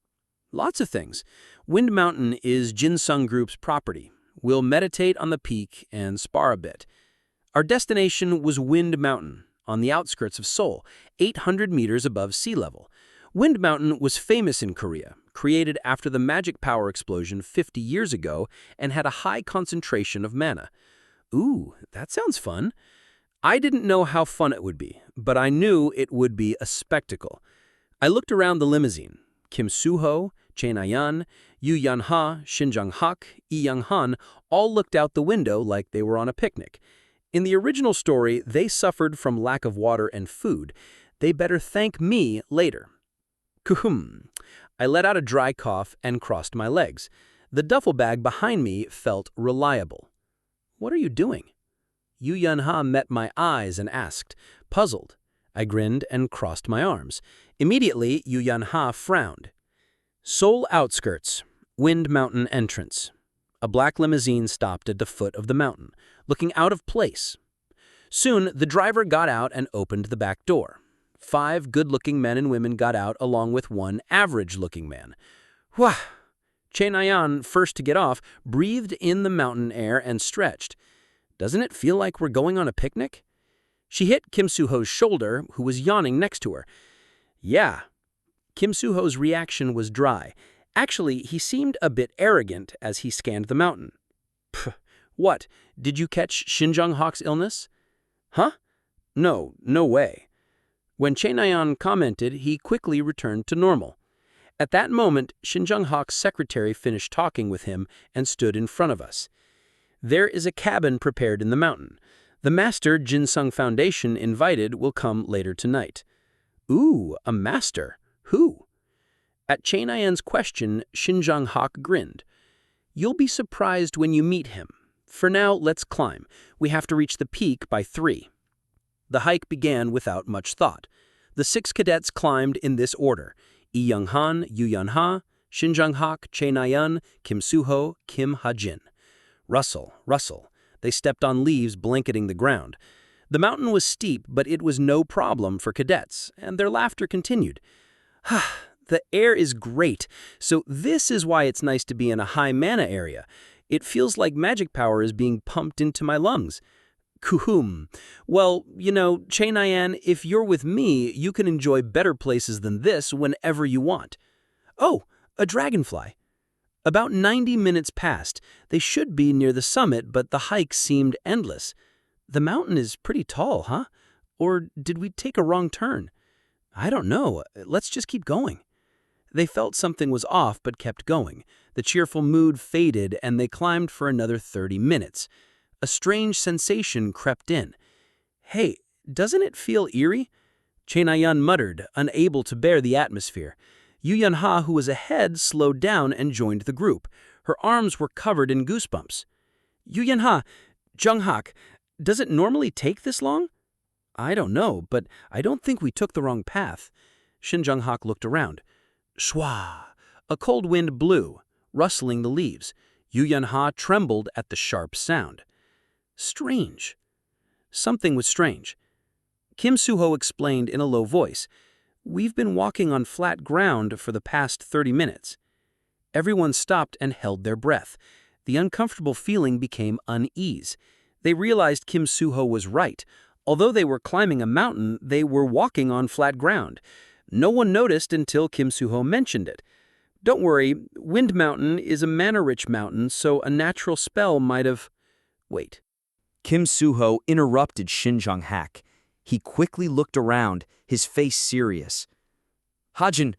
Lots of things. Wind Mountain is Jinsung Group's property. We'll meditate on the peak and spar a bit. Our destination was Wind Mountain, on the outskirts of Seoul, 800 meters above sea level. Wind Mountain was famous in Korea, created after the magic power explosion 50 years ago, and had a high concentration of mana. Ooh, that sounds fun. I didn't know how fun it would be, but I knew it would be a spectacle. I looked around the limousine. Kim Suho, Chae Na-yeon, Yu Yan-ha, Shin Jung-hak, Lee Young-han all looked out the window like they were on a picnic. In the original story, they suffered from lack of water and food. They better thank me later. Kuhum. I let out a dry cough and crossed my legs. The duffel bag behind me felt reliable. What are you doing? Yu Yan-ha met my eyes and asked, puzzled. I grinned and crossed my arms. Immediately, Yu Yan-ha frowned. Seoul outskirts, Wind Mountain entrance. A black limousine stopped at the foot of the mountain, looking out of place.
Soon, the driver got out and opened the back door. 5 good-looking men and women got out along with 1 average-looking man. Whew! Chenayan, first to get off, breathed in the mountain air and stretched. Doesn't it feel like we're going on a picnic? She hit Kim Soo-ho's shoulder, who was yawning next to her. Yeah. Kim Soo-ho's reaction was dry. Actually, he seemed a bit arrogant as he scanned the mountain. Pff, what, did you catch Shin Jung-hak's illness? Huh? No way. When Chenayan commented, he quickly returned to normal. At that moment, Shin Jung-hak's secretary finished talking with him and stood in front of us. There is a cabin prepared in the mountain. The master Jinsung Foundation invited will come later tonight. Ooh, a master. Who? At Chenayan's question, Shin Jung-hak grinned. You'll be surprised when you meet him. For now, let's climb. We have to reach the peak by 3. The hike began without much thought. The 6 cadets climbed in this order: Lee Young-han, Yoo Yeon-ha, Shin Jung-hak, Chenayan, Kim Soo-ho, Kim Hajin. Rustle, rustle. They stepped on leaves blanketing the ground. The mountain was steep, but it was no problem for cadets, and their laughter continued. The air is great, so this is why it's nice to be in a high mana area. It feels like magic power is being pumped into my lungs. Kuhum. Well, Chenayan, if you're with me, you can enjoy better places than this whenever you want. Oh, a dragonfly. About 90 minutes passed. They should be near the summit, but the hike seemed endless. The mountain is pretty tall, huh? Or did we take a wrong turn? I don't know. Let's just keep going. They felt something was off but kept going. The cheerful mood faded and they climbed for another 30 minutes. A strange sensation crept in. Hey, doesn't it feel eerie? Chenayan muttered, unable to bear the atmosphere. Yoo Yeon-ha, who was ahead, slowed down and joined the group. Her arms were covered in goosebumps. Yoo Yeon-ha, Jung-hak, does it normally take this long? I don't know, but I don't think we took the wrong path. Shin Jung-hak looked around. Shwa! A cold wind blew, rustling the leaves. Yoo Yeon-ha trembled at the sharp sound. Strange. Something was strange. Kim Soo-ho explained in a low voice. We've been walking on flat ground for the past 30 minutes. Everyone stopped and held their breath. The uncomfortable feeling became unease. They realized Kim Soo-ho was right. Although they were climbing a mountain, they were walking on flat ground. No one noticed until Kim Soo-ho mentioned it. Don't worry, Wind Mountain is a mana-rich mountain, so a natural spell might have... Wait.
Kim Soo-ho interrupted Shin Jung-hak. He quickly looked around, his face serious. Hajin,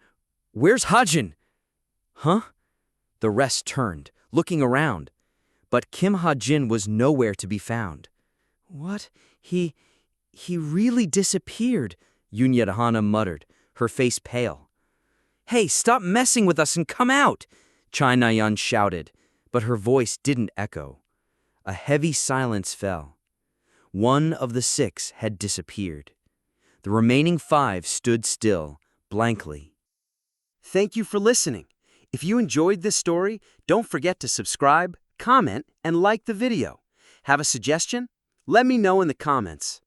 where's Hajin? Huh? The rest turned, looking around. But Kim Hajin was nowhere to be found. What? He really disappeared, Yoon Yeon-ha muttered, her face pale. Hey, stop messing with us and come out, Chenayan shouted, but her voice didn't echo. A heavy silence fell. One of the 6 had disappeared. The remaining 5 stood still, blankly.
Thank you for listening. If you enjoyed this story, don't forget to subscribe, comment, and like the video. Have a suggestion? Let me know in the comments.